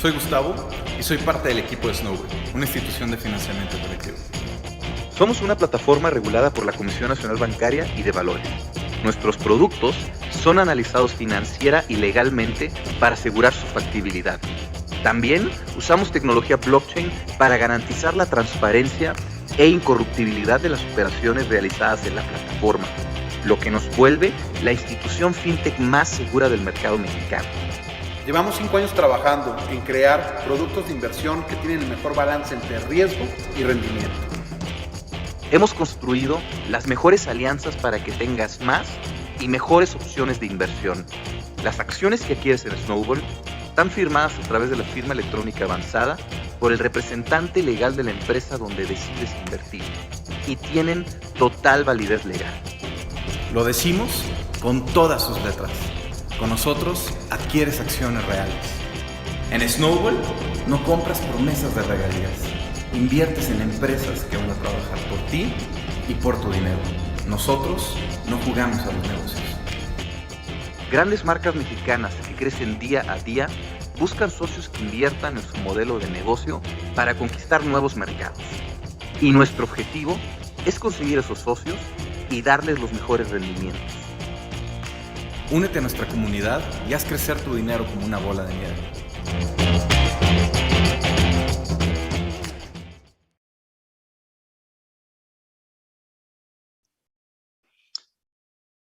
Soy Gustavo y soy parte del equipo de Snowball, una institución de financiamiento colectivo. Somos una plataforma regulada por la Comisión Nacional Bancaria y de Valores. Nuestros productos son analizados financiera y legalmente para asegurar su factibilidad. También usamos tecnología blockchain para garantizar la transparencia e incorruptibilidad de las operaciones realizadas en la plataforma, lo que nos vuelve la institución fintech más segura del mercado mexicano. Llevamos 5 años trabajando en crear productos de inversión que tienen el mejor balance entre riesgo y rendimiento. Hemos construido las mejores alianzas para que tengas más y mejores opciones de inversión. Las acciones que adquieres en Snowball están firmadas a través de la firma electrónica avanzada por el representante legal de la empresa donde decides invertir y tienen total validez legal. Lo decimos con todas sus letras. Con nosotros adquieres acciones reales. En Snowball no compras promesas de regalías. Inviertes en empresas que van a trabajar por ti y por tu dinero. Nosotros no jugamos a los negocios. Grandes marcas mexicanas que crecen día a día buscan socios que inviertan en su modelo de negocio para conquistar nuevos mercados. Y nuestro objetivo es conseguir esos socios y darles los mejores rendimientos. Únete a nuestra comunidad y haz crecer tu dinero como una bola de nieve.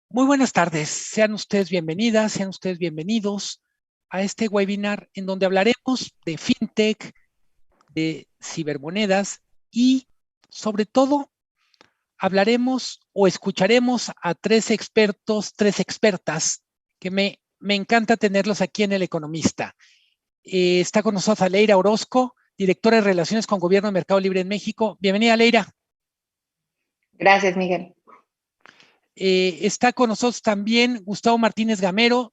Muy buenas tardes, sean ustedes bienvenidas, sean ustedes bienvenidos a este webinar en donde hablaremos de fintech, de cibermonedas y sobre todo hablaremos o escucharemos a 3 expertos, 3 expertas que me encanta tenerlos aquí en El Economista. Está con nosotros Leira Orozco, directora de Relaciones con Gobierno de Mercado Libre en México. Bienvenida, Leira. Gracias, Miguel. Está con nosotros también Gustavo Martínez Gameros,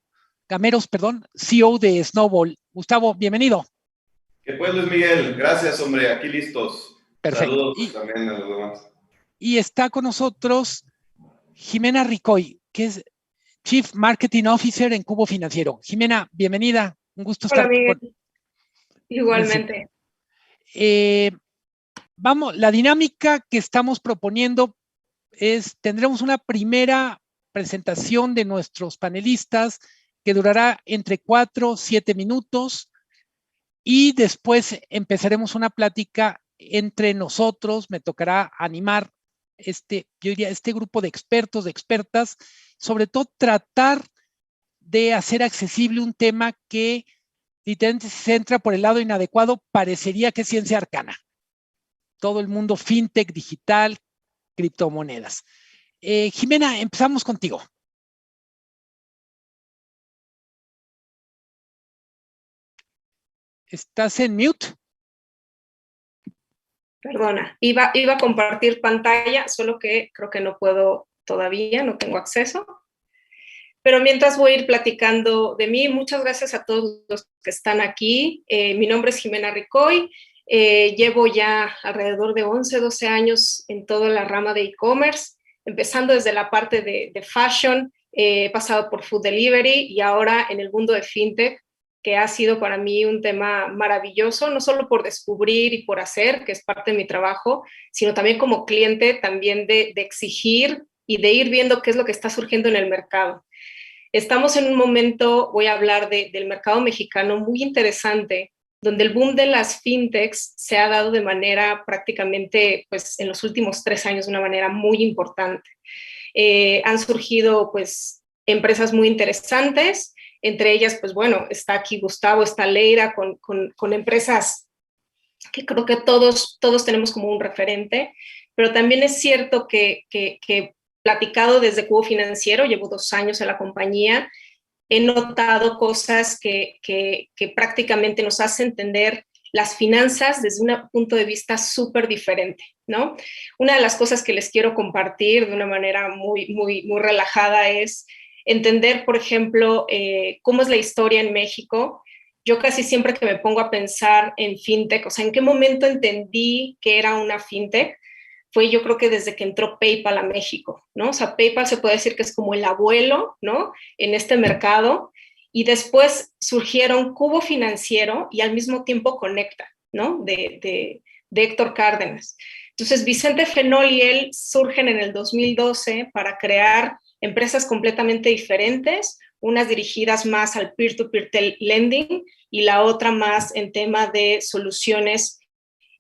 CEO de Snowball. Gustavo, bienvenido. ¿Qué pues, Luis Miguel? Gracias, hombre, aquí listos. Perfecto. Saludos también a los demás. Y está con nosotros Jimena Ricoy, que es Chief Marketing Officer en Cubo Financiero. Jimena, bienvenida. Un gusto Hola, estar Miguel. con... Igualmente. Vamos, la dinámica que estamos proponiendo tendremos una primera presentación de nuestros panelistas que durará entre 4 y 7 minutos y después empezaremos una plática entre nosotros. Me tocará animar yo diría, este grupo de expertos, de expertas, sobre todo tratar de hacer accesible un tema que literalmente si se entra por el lado inadecuado parecería que es ciencia arcana. Todo el mundo fintech, digital, criptomonedas. Jimena, empezamos contigo. ¿Estás en mute? Perdona, iba a compartir pantalla, solo que creo que no puedo todavía, no tengo acceso. Pero mientras voy a ir platicando de mí, muchas gracias a todos los que están aquí. Mi nombre es Jimena Ricoy. Llevo ya alrededor de 11, 12 años en toda la rama de e-commerce, empezando desde la parte de fashion, he pasado por food delivery y ahora en el mundo de fintech, que ha sido para mí un tema maravilloso, no solo por descubrir y por hacer, que es parte de mi trabajo, sino también como cliente, también de exigir y de ir viendo qué es lo que está surgiendo en el mercado. Estamos en un momento, voy a hablar del mercado mexicano muy interesante, donde el boom de las fintechs se ha dado de manera prácticamente, pues en los últimos 3 años, de una manera muy importante. Han surgido, pues, empresas muy interesantes, entre ellas, pues bueno, está aquí Gustavo, está Leira, con empresas que creo que todos tenemos como un referente, pero también es cierto que platicado desde Cubo Financiero, llevo 2 años en la compañía, he notado cosas que prácticamente nos hacen entender las finanzas desde un punto de vista súper diferente, ¿no? Una de las cosas que les quiero compartir de una manera muy, muy, muy relajada es entender, por ejemplo, cómo es la historia en México. Yo casi siempre que me pongo a pensar en fintech, o sea, ¿en qué momento entendí que era una fintech? Fue yo creo que desde que entró PayPal a México, ¿no? O sea, PayPal se puede decir que es como el abuelo, ¿no? En este mercado. y después surgieron Cubo Financiero y al mismo tiempo Conecta, ¿no? De Héctor Cárdenas. Entonces, Vicente Fenol y él surgen en el 2012 para crear empresas completamente diferentes, unas dirigidas más al peer-to-peer lending y la otra más en tema de soluciones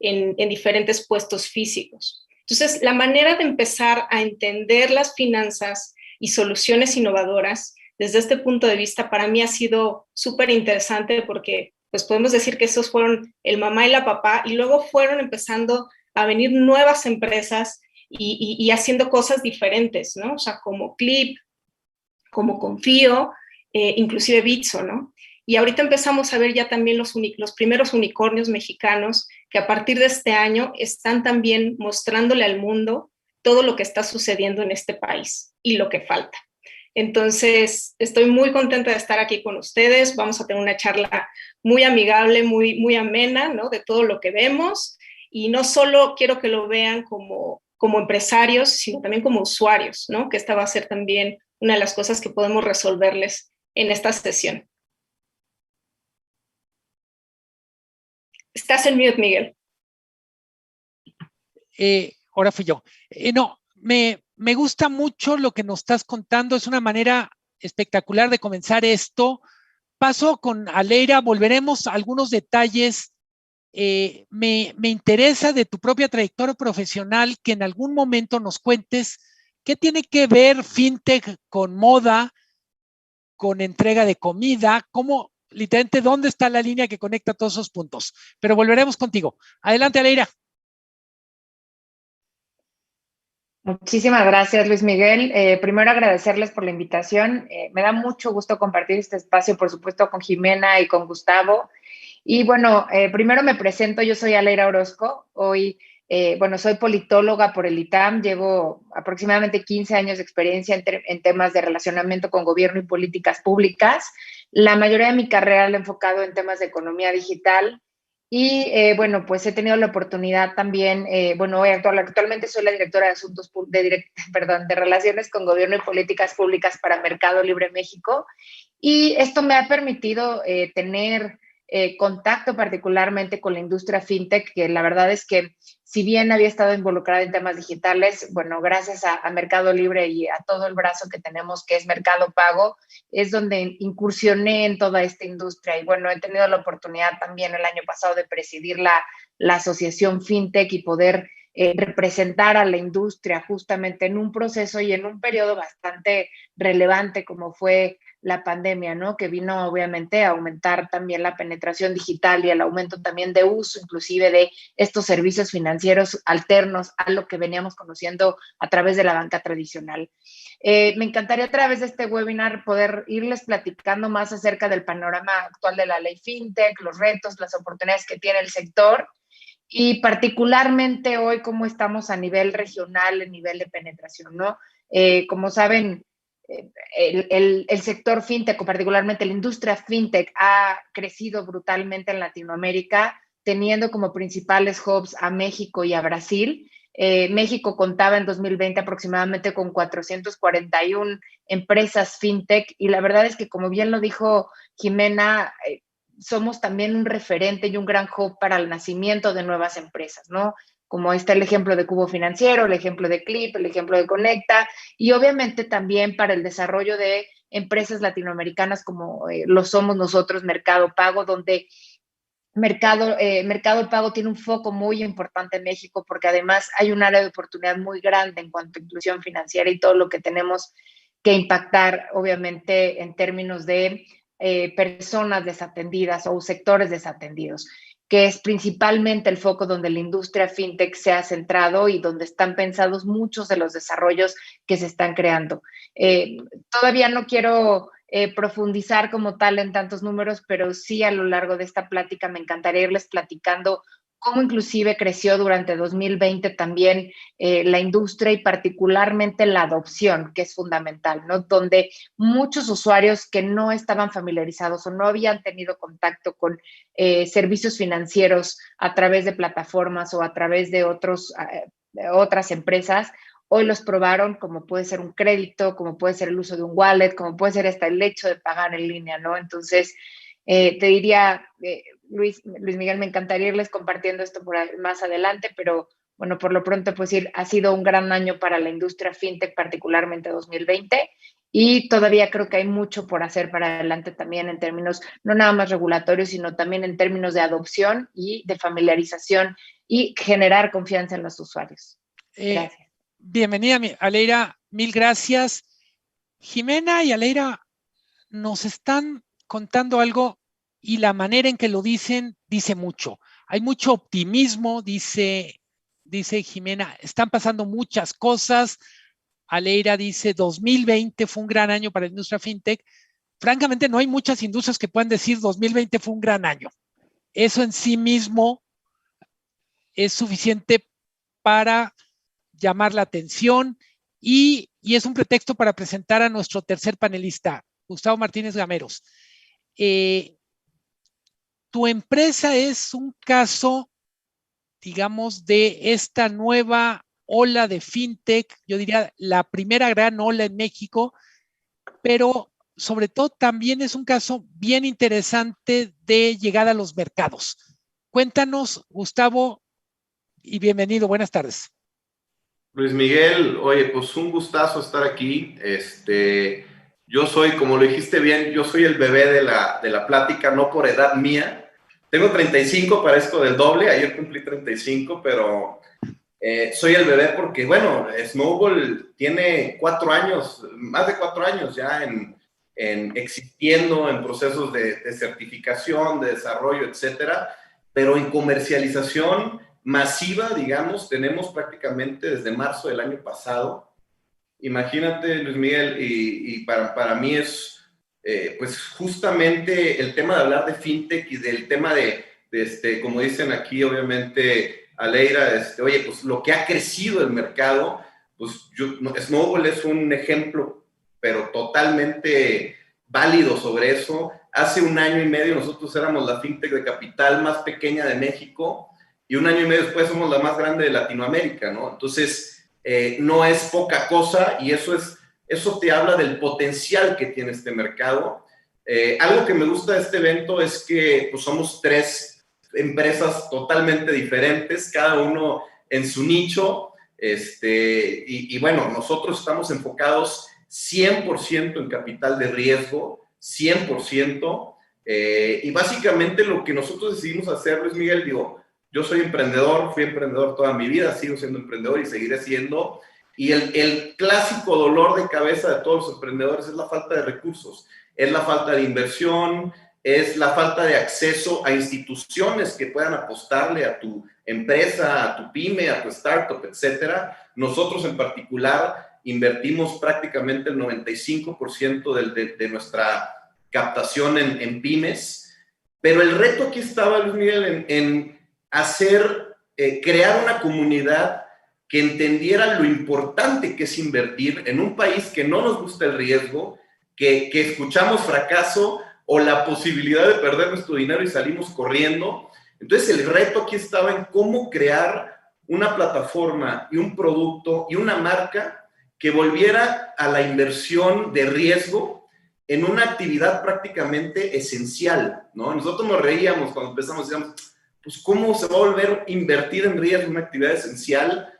en diferentes puestos físicos. Entonces, la manera de empezar a entender las finanzas y soluciones innovadoras desde este punto de vista para mí ha sido súper interesante porque pues podemos decir que esos fueron el mamá y la papá y luego fueron empezando a venir nuevas empresas y haciendo cosas diferentes, ¿no? O sea, como Clip, como Confío, inclusive Bitso, ¿no? Y ahorita empezamos a ver ya también los primeros unicornios mexicanos que a partir de este año están también mostrándole al mundo todo lo que está sucediendo en este país y lo que falta. Entonces, estoy muy contenta de estar aquí con ustedes. Vamos a tener una charla muy amigable, muy amena, ¿no? De todo lo que vemos. Y no solo quiero que lo vean como empresarios, sino también como usuarios, ¿no? Que esta va a ser también una de las cosas que podemos resolverles en esta sesión. Estás en mute, Miguel. Ahora fui yo. No, me gusta mucho lo que nos estás contando. Es una manera espectacular de comenzar esto. Paso con Aleira, volveremos a algunos detalles. Me interesa de tu propia trayectoria profesional que en algún momento nos cuentes qué tiene que ver fintech con moda, con entrega de comida, cómo, literalmente, dónde está la línea que conecta todos esos puntos. Pero volveremos contigo. Adelante, Aleira. Muchísimas gracias, Luis Miguel. Primero agradecerles por la invitación. Me da mucho gusto compartir este espacio, por supuesto, con Jimena y con Gustavo. Y bueno, primero me presento, yo soy Aleira Orozco. Hoy, soy politóloga por el ITAM, llevo aproximadamente 15 años de experiencia en temas de relacionamiento con gobierno y políticas públicas. La mayoría de mi carrera la he enfocado en temas de economía digital. Y pues he tenido la oportunidad también, actualmente soy la directora de asuntos de relaciones con gobierno y políticas públicas para Mercado Libre México. Y esto me ha permitido tener contacto particularmente con la industria fintech, que la verdad es que si bien había estado involucrada en temas digitales, bueno, gracias a Mercado Libre y a todo el brazo que tenemos que es Mercado Pago, es donde incursioné en toda esta industria. Y bueno, he tenido la oportunidad también el año pasado de presidir la asociación fintech y poder representar a la industria justamente en un proceso y en un periodo bastante relevante como fue la pandemia, ¿no? Que vino obviamente a aumentar también la penetración digital y el aumento también de uso, inclusive de estos servicios financieros alternos a lo que veníamos conociendo a través de la banca tradicional. Me encantaría a través de este webinar poder irles platicando más acerca del panorama actual de la ley FinTech, los retos, las oportunidades que tiene el sector y particularmente hoy cómo estamos a nivel regional, a nivel de penetración, ¿no? Como saben, el sector fintech, o particularmente la industria fintech, ha crecido brutalmente en Latinoamérica, teniendo como principales hubs a México y a Brasil. México contaba en 2020 aproximadamente con 441 empresas fintech y la verdad es que, como bien lo dijo Jimena, somos también un referente y un gran hub para el nacimiento de nuevas empresas, ¿no? Como está el ejemplo de Cubo Financiero, el ejemplo de Clip, el ejemplo de Conecta, y obviamente también para el desarrollo de empresas latinoamericanas como lo somos nosotros, Mercado Pago, donde Mercado Pago tiene un foco muy importante en México porque además hay un área de oportunidad muy grande en cuanto a inclusión financiera y todo lo que tenemos que impactar, obviamente, en términos de personas desatendidas o sectores desatendidos, que es principalmente el foco donde la industria fintech se ha centrado y donde están pensados muchos de los desarrollos que se están creando. Todavía no quiero profundizar como tal en tantos números, pero sí a lo largo de esta plática me encantaría irles platicando cómo inclusive creció durante 2020 también la industria y particularmente la adopción, que es fundamental, ¿no? Donde muchos usuarios que no estaban familiarizados o no habían tenido contacto con servicios financieros a través de plataformas o a través de otras empresas, hoy los probaron, como puede ser un crédito, como puede ser el uso de un wallet, como puede ser hasta el hecho de pagar en línea, ¿no? Entonces, te diría, Luis Miguel, me encantaría irles compartiendo esto más adelante, pero bueno, por lo pronto, pues ha sido un gran año para la industria fintech, particularmente 2020, y todavía creo que hay mucho por hacer para adelante también en términos, no nada más regulatorios, sino también en términos de adopción y de familiarización y generar confianza en los usuarios. Gracias. Bienvenida, Aleira, mil gracias. Jimena y Aleira nos están contando algo y la manera en que lo dicen dice mucho. Hay mucho optimismo, dice Jimena, están pasando muchas cosas. Aleira dice, 2020 fue un gran año para la industria fintech. Francamente, no hay muchas industrias que puedan decir 2020 fue un gran año. Eso en sí mismo es suficiente para llamar la atención y es un pretexto para presentar a nuestro tercer panelista, Gustavo Martínez Gameros. Tu empresa es un caso, digamos, de esta nueva ola de fintech, yo diría la primera gran ola en México, pero sobre todo también es un caso bien interesante de llegada a los mercados. Cuéntanos, Gustavo, y bienvenido, buenas tardes. Luis Miguel, oye, pues un gustazo estar aquí. Yo soy, como lo dijiste bien, yo soy el bebé de la plática, no por edad mía. Tengo 35, parezco del doble, ayer cumplí 35, pero soy el bebé porque, bueno, Snowball tiene 4 años, más de 4 años ya en existiendo en procesos de certificación, de desarrollo, etcétera, pero en comercialización masiva, digamos, tenemos prácticamente desde marzo del año pasado. Imagínate, Luis Miguel, y para mí es, pues justamente el tema de hablar de fintech y del tema de como dicen aquí, obviamente, Aleira, oye, pues lo que ha crecido el mercado, pues Snowball es un ejemplo, pero totalmente válido sobre eso. Hace 1 año y medio nosotros éramos la fintech de capital más pequeña de México, y 1 año y medio después somos la más grande de Latinoamérica, ¿no? Entonces, no es poca cosa, y eso te habla del potencial que tiene este mercado. Algo que me gusta de este evento es que pues, somos 3 empresas totalmente diferentes, cada uno en su nicho, y bueno, nosotros estamos enfocados 100% en capital de riesgo, 100%, y básicamente lo que nosotros decidimos hacer, Luis Miguel, digo, yo soy emprendedor, fui emprendedor toda mi vida, sigo siendo emprendedor y seguiré siendo. Y el clásico dolor de cabeza de todos los emprendedores es la falta de recursos, es la falta de inversión, es la falta de acceso a instituciones que puedan apostarle a tu empresa, a tu pyme, a tu startup, etcétera. Nosotros en particular invertimos prácticamente el 95% de nuestra captación en pymes, pero el reto aquí estaba, Luis Miguel, en crear una comunidad que entendiera lo importante que es invertir en un país que no nos gusta el riesgo, que escuchamos fracaso o la posibilidad de perder nuestro dinero y salimos corriendo. Entonces el reto aquí estaba en cómo crear una plataforma y un producto y una marca que volviera a la inversión de riesgo en una actividad prácticamente esencial, ¿no? Nosotros nos reíamos cuando empezamos, decíamos, pues ¿cómo se va a volver a invertir en riesgo una actividad esencial?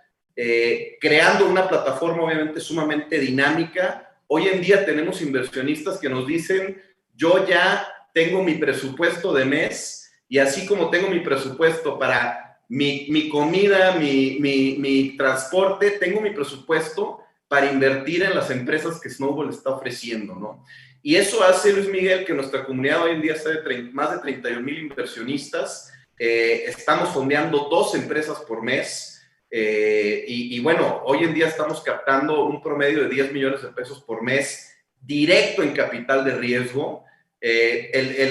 Creando una plataforma obviamente sumamente dinámica. Hoy en día tenemos inversionistas que nos dicen, yo ya tengo mi presupuesto de mes y así como tengo mi presupuesto para mi comida, mi transporte, tengo mi presupuesto para invertir en las empresas que Snowball está ofreciendo, ¿no? Y eso hace, Luis Miguel, que nuestra comunidad hoy en día sea de más de 31,000 inversionistas. Estamos fondeando 2 empresas por mes. Y bueno, hoy en día estamos captando un promedio de 10 millones de pesos por mes directo en capital de riesgo.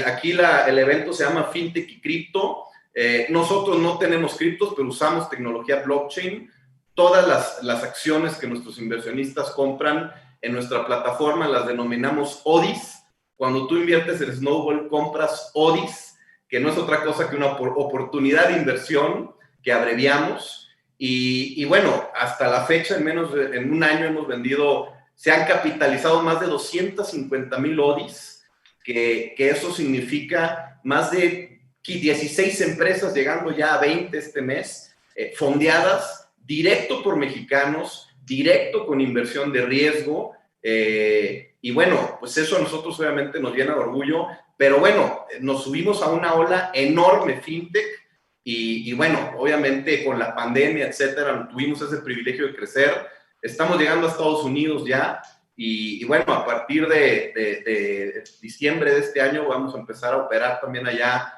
Aquí el evento se llama Fintech y Cripto. Nosotros no tenemos criptos, pero usamos tecnología blockchain. Todas las acciones que nuestros inversionistas compran en nuestra plataforma las denominamos ODIs. Cuando tú inviertes en Snowball, compras ODIs, que no es otra cosa que una oportunidad de inversión que abreviamos. y bueno, hasta la fecha, en un año hemos vendido, se han capitalizado más de 250,000 ODIs, que eso significa más de 16 empresas, llegando ya a 20 este mes, fondeadas directo por mexicanos, directo con inversión de riesgo, y bueno, pues eso a nosotros obviamente nos llena de orgullo, pero bueno, nos subimos a una ola enorme fintech, y bueno, obviamente con la pandemia, etcétera, tuvimos ese privilegio de crecer. Estamos llegando a Estados Unidos ya, y bueno, a partir de diciembre de este año vamos a empezar a operar también allá,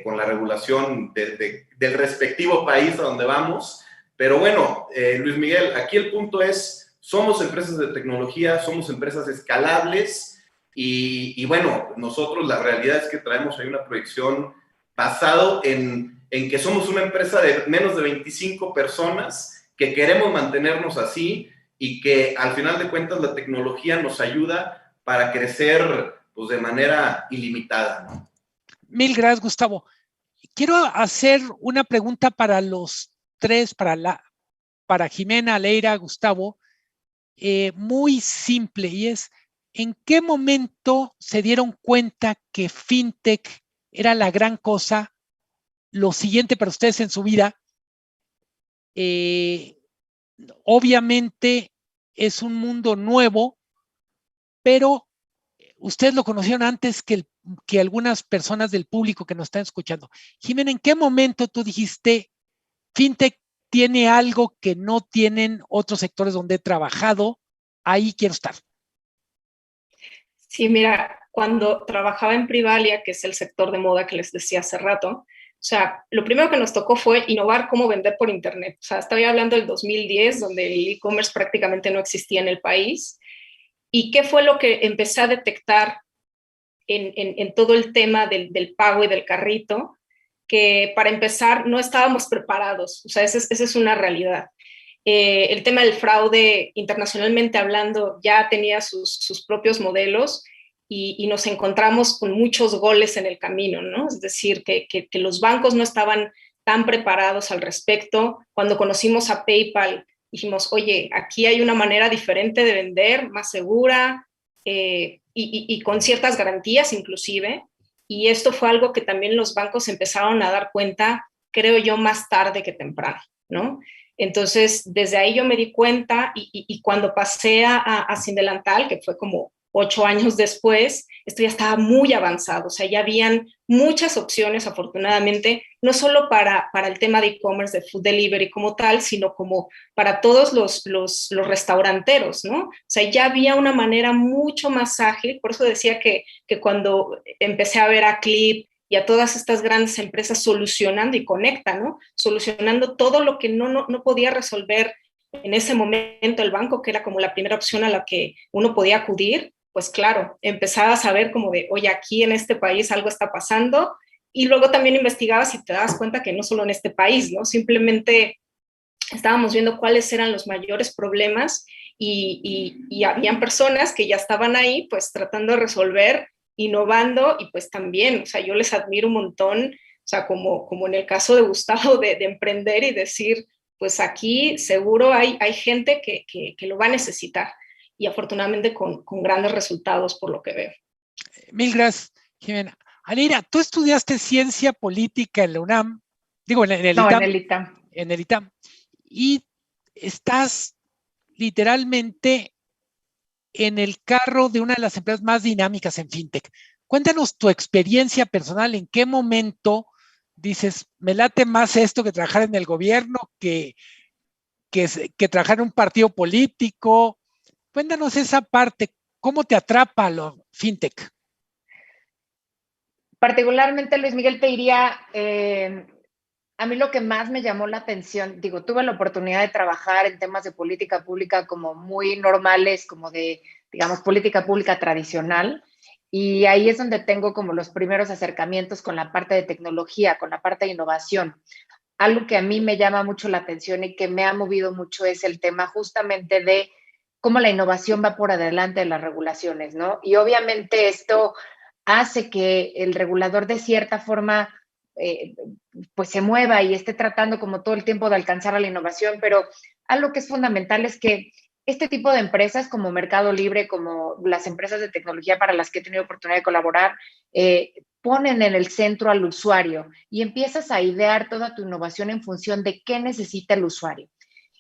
con la regulación del respectivo país a donde vamos. Pero bueno, Luis Miguel, aquí el punto es, somos empresas de tecnología, somos empresas escalables, y bueno, nosotros la realidad es que traemos ahí una proyección basado en que somos una empresa de menos de 25 personas, que queremos mantenernos así, y que al final de cuentas la tecnología nos ayuda para crecer pues, de manera ilimitada, ¿no? Mil gracias, Gustavo. Quiero hacer una pregunta para los tres, para Jimena, Leira, Gustavo, muy simple, y es, ¿en qué momento se dieron cuenta que FinTech era la gran cosa, lo siguiente para ustedes en su vida? Obviamente es un mundo nuevo, pero ustedes lo conocieron antes que algunas personas del público que nos están escuchando. Jimena, ¿en qué momento tú dijiste, FinTech tiene algo que no tienen otros sectores donde he trabajado, ahí quiero estar? Sí, mira, cuando trabajaba en Privalia, que es el sector de moda que les decía hace rato, o sea, lo primero que nos tocó fue innovar cómo vender por Internet. O sea, estaba hablando del 2010, donde el e-commerce prácticamente no existía en el país. ¿Y qué fue lo que empecé a detectar en todo el tema del pago y del carrito? Que para empezar no estábamos preparados. O sea, esa es una realidad. El tema del fraude, internacionalmente hablando, ya tenía sus propios modelos, y nos encontramos con muchos goles en el camino, ¿no? Es decir, que los bancos no estaban tan preparados al respecto. Cuando conocimos a PayPal, dijimos, oye, aquí hay una manera diferente de vender, más segura, y con ciertas garantías inclusive, y esto fue algo que también los bancos empezaron a dar cuenta, creo yo, más tarde que temprano, ¿no? Entonces, desde ahí yo me di cuenta, y cuando pasé a Sin Delantal, que fue como 8 años después, esto ya estaba muy avanzado. O sea, ya habían muchas opciones, afortunadamente, no solo para el tema de e-commerce, de food delivery como tal, sino como para todos los restauranteros, ¿no? O sea, ya había una manera mucho más ágil. Por eso decía que cuando empecé a ver a Clip y a todas estas grandes empresas solucionando, y Conecta, ¿no? Solucionando todo lo que no podía resolver en ese momento el banco, que era como la primera opción a la que uno podía acudir, pues claro, empezabas a ver como de, oye, aquí en este país algo está pasando, y luego también investigabas y te dabas cuenta que no solo en este país, ¿no? Simplemente estábamos viendo cuáles eran los mayores problemas, y habían personas que ya estaban ahí, pues tratando de resolver, innovando, y pues también, o sea, yo les admiro un montón, o sea, como en el caso de Gustavo, de emprender y decir, pues aquí seguro hay gente que lo va a necesitar, y afortunadamente con grandes resultados por lo que veo. Mil gracias, Jimena. Alira, tú estudiaste ciencia política en la UNAM, digo, en el ITAM. En el ITAM. En el ITAM. Y estás literalmente en el carro de una de las empresas más dinámicas en FinTech. Cuéntanos tu experiencia personal, en qué momento dices, me late más esto que trabajar en el gobierno, que trabajar en un partido político. Cuéntanos esa parte, ¿cómo te atrapa lo FinTech? Particularmente, Luis Miguel, te diría, a mí lo que más me llamó la atención, digo, tuve la oportunidad de trabajar en temas de política pública como muy normales, como de, digamos, política pública tradicional, y ahí es donde tengo como los primeros acercamientos con la parte de tecnología, con la parte de innovación. Algo que a mí me llama mucho la atención y que me ha movido mucho es el tema justamente de cómo la innovación va por adelante de las regulaciones, ¿no? Y obviamente esto hace que el regulador de cierta forma pues se mueva y esté tratando como todo el tiempo de alcanzar a la innovación, pero algo que es fundamental es que este tipo de empresas como Mercado Libre, como las empresas de tecnología para las que he tenido oportunidad de colaborar, ponen en el centro al usuario y empiezas a idear toda tu innovación en función de qué necesita el usuario.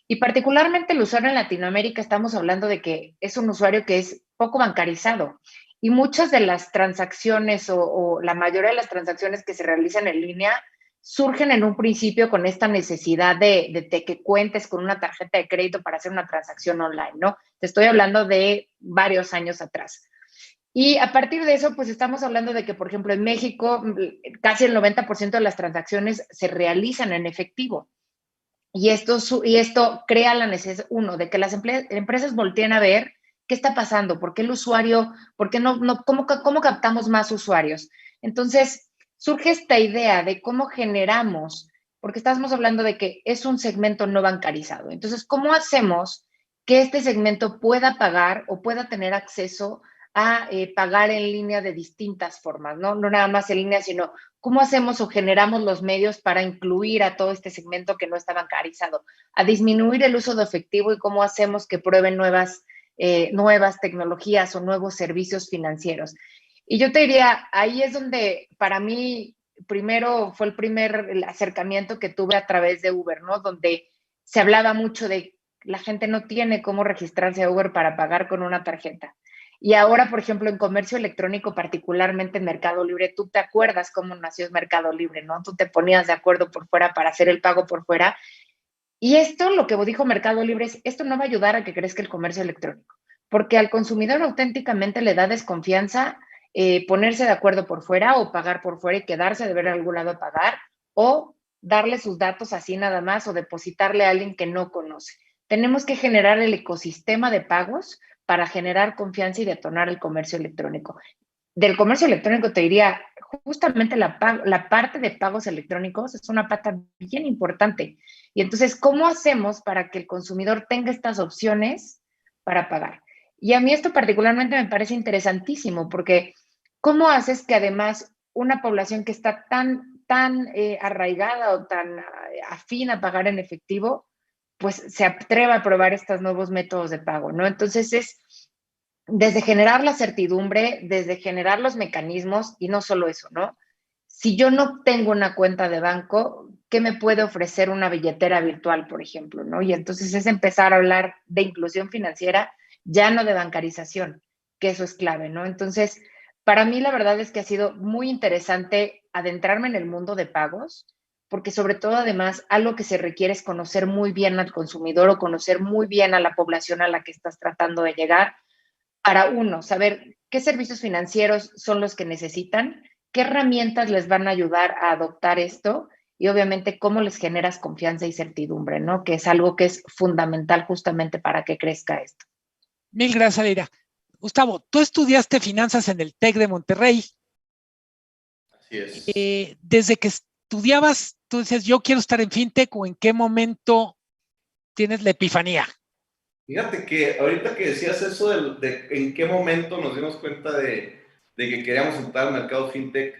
Y particularmente el usuario en Latinoamérica, estamos hablando de que es un usuario que es poco bancarizado y muchas de las transacciones o la mayoría de las transacciones que se realizan en línea surgen en un principio con esta necesidad de que cuentes con una tarjeta de crédito para hacer una transacción online, ¿no? Te estoy hablando de varios años atrás. Y a partir de eso, pues estamos hablando de que, por ejemplo, en México, casi el 90% de las transacciones se realizan en efectivo. Y esto crea la necesidad, uno, de que las empresas volteen a ver qué está pasando, por qué el usuario, por qué cómo captamos más usuarios. Entonces, surge esta idea de cómo generamos, porque estamos hablando de que es un segmento no bancarizado. Entonces, ¿cómo hacemos que este segmento pueda pagar o pueda tener acceso a pagar en línea de distintas formas, ¿no? No nada más en línea, sino cómo hacemos o generamos los medios para incluir a todo este segmento que no está bancarizado, a disminuir el uso de efectivo y cómo hacemos que prueben nuevas tecnologías o nuevos servicios financieros. Y yo te diría, ahí es donde para mí primero fue el acercamiento que tuve a través de Uber, ¿no? Donde se hablaba mucho de la gente no tiene cómo registrarse a Uber para pagar con una tarjeta. Y ahora, por ejemplo, en comercio electrónico, particularmente en Mercado Libre, tú te acuerdas cómo nació Mercado Libre, ¿no? Tú te ponías de acuerdo por fuera para hacer el pago por fuera. Y esto, lo que dijo Mercado Libre es, esto no va a ayudar a que crezca el comercio electrónico, porque al consumidor auténticamente le da desconfianza ponerse de acuerdo por fuera o pagar por fuera y quedarse de ver a algún lado a pagar o darle sus datos así nada más o depositarle a alguien que no conoce. Tenemos que generar el ecosistema de pagos para generar confianza y detonar el comercio electrónico. Del comercio electrónico te diría, justamente la parte de pagos electrónicos es una pata bien importante. Y entonces, ¿cómo hacemos para que el consumidor tenga estas opciones para pagar? Y a mí esto particularmente me parece interesantísimo, porque ¿cómo haces que además una población que está tan arraigada o tan afín a pagar en efectivo, pues se atreva a probar estos nuevos métodos de pago, ¿no? Entonces es desde generar la certidumbre, desde generar los mecanismos y no solo eso, ¿no? Si yo no tengo una cuenta de banco, ¿qué me puede ofrecer una billetera virtual, por ejemplo, ¿no? Y entonces es empezar a hablar de inclusión financiera, ya no de bancarización, que eso es clave, ¿no? Entonces, para mí la verdad es que ha sido muy interesante adentrarme en el mundo de pagos, porque sobre todo además algo que se requiere es conocer muy bien al consumidor o conocer muy bien a la población a la que estás tratando de llegar para uno, saber qué servicios financieros son los que necesitan, qué herramientas les van a ayudar a adoptar esto y obviamente cómo les generas confianza y certidumbre, ¿no? Que es algo que es fundamental justamente para que crezca esto. Mil gracias, Leira. Gustavo, tú estudiaste finanzas en el TEC de Monterrey. Así es. Desde que estudiabas, tú decías, yo quiero estar en FinTech, ¿o en qué momento tienes la epifanía? Fíjate que ahorita que decías eso de en qué momento nos dimos cuenta de que queríamos entrar al mercado FinTech,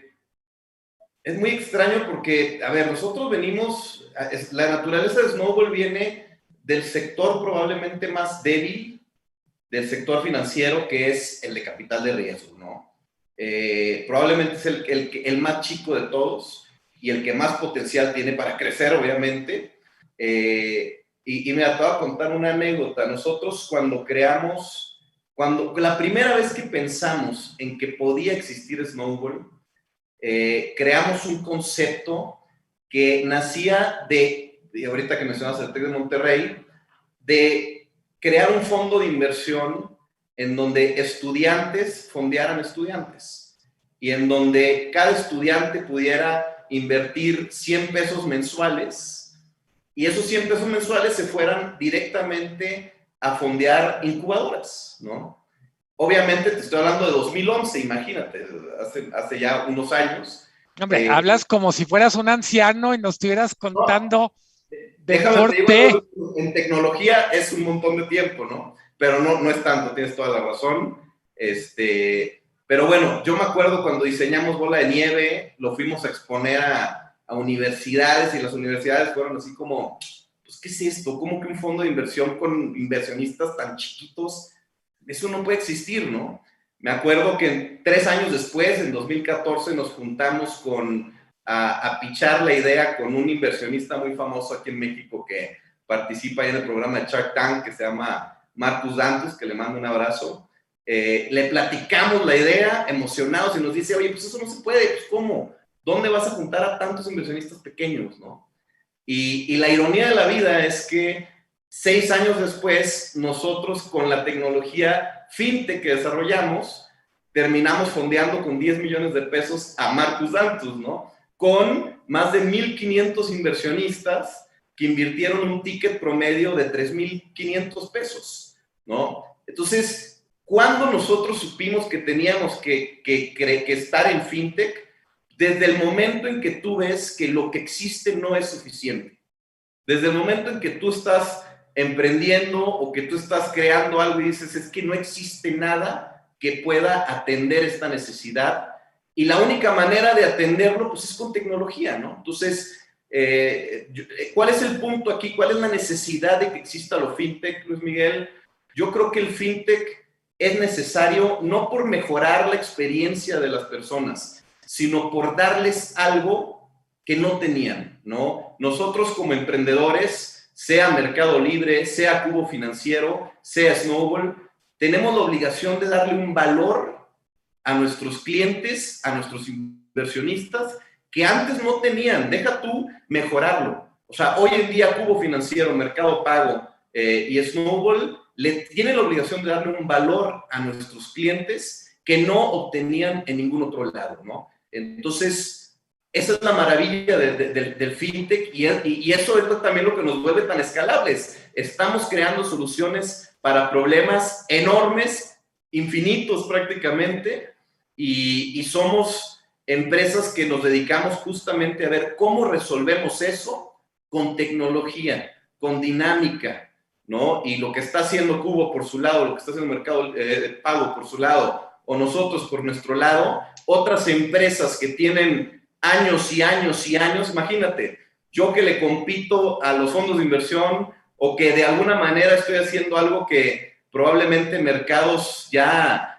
es muy extraño porque, a ver, nosotros venimos, la naturaleza de Snowball viene del sector probablemente más débil del sector financiero, que es el de capital de riesgo, ¿no? Probablemente es el más chico de todos y el que más potencial tiene para crecer, obviamente. Y mira, te voy a contar una anécdota. Nosotros cuando la primera vez que pensamos en que podía existir Snowball, creamos un concepto que nacía ahorita que mencionas el TEC de Monterrey, de crear un fondo de inversión en donde estudiantes fondearan estudiantes y en donde cada estudiante pudiera invertir 100 pesos mensuales y esos 100 pesos mensuales se fueran directamente a fondear incubadoras, ¿no? Obviamente te estoy hablando de 2011, imagínate, hace ya unos años. Hombre, hablas como si fueras un anciano y nos estuvieras contando del Forte. Forte. En tecnología es un montón de tiempo, ¿no? Pero no es tanto, tienes toda la razón. Pero bueno, yo me acuerdo cuando diseñamos Bola de Nieve, lo fuimos a exponer a a universidades y las universidades fueron así como, pues, ¿qué es esto? ¿Cómo que un fondo de inversión con inversionistas tan chiquitos? Eso no puede existir, ¿no? Me acuerdo que 3 años después, en 2014, nos juntamos a pichar la idea con un inversionista muy famoso aquí en México que participa ahí en el programa de Shark Tank, que se llama Marcus Dantus, que le mando un abrazo. Le platicamos la idea, emocionados, y nos dice, oye, pues eso no se puede, pues ¿cómo? ¿Dónde vas a juntar a tantos inversionistas pequeños, no? Y la ironía de la vida es que 6 años después, nosotros con la tecnología fintech que desarrollamos, terminamos fondeando con 10 millones de pesos a Marcus Dantus, ¿no? Con más de 1,500 inversionistas que invirtieron un ticket promedio de 3,500 pesos, ¿no? Entonces, ¿cuándo nosotros supimos que teníamos que estar en fintech? Desde el momento en que tú ves que lo que existe no es suficiente. Desde el momento en que tú estás emprendiendo o que tú estás creando algo y dices, es que no existe nada que pueda atender esta necesidad, y la única manera de atenderlo pues es con tecnología, ¿no? Entonces, ¿cuál es el punto aquí? ¿Cuál es la necesidad de que exista lo fintech, Luis Miguel? Yo creo que el fintech es necesario no por mejorar la experiencia de las personas, sino por darles algo que no tenían, ¿no? Nosotros como emprendedores, sea Mercado Libre, sea Cubo Financiero, sea Snowball, tenemos la obligación de darle un valor a nuestros clientes, a nuestros inversionistas, que antes no tenían. Deja tú mejorarlo. O sea, hoy en día Cubo Financiero, Mercado Pago y Snowball tienen la obligación de darle un valor a nuestros clientes que no obtenían en ningún otro lado, ¿no? Entonces, esa es la maravilla del fintech, y eso es también lo que nos vuelve tan escalables. Estamos creando soluciones para problemas enormes, infinitos prácticamente, y somos empresas que nos dedicamos justamente a ver cómo resolvemos eso con tecnología, con dinámica, ¿no? Y lo que está haciendo Cubo por su lado, lo que está haciendo Mercado Pago por su lado, o nosotros por nuestro lado, otras empresas que tienen años y años y años, imagínate, yo que le compito a los fondos de inversión, o que de alguna manera estoy haciendo algo que probablemente mercados ya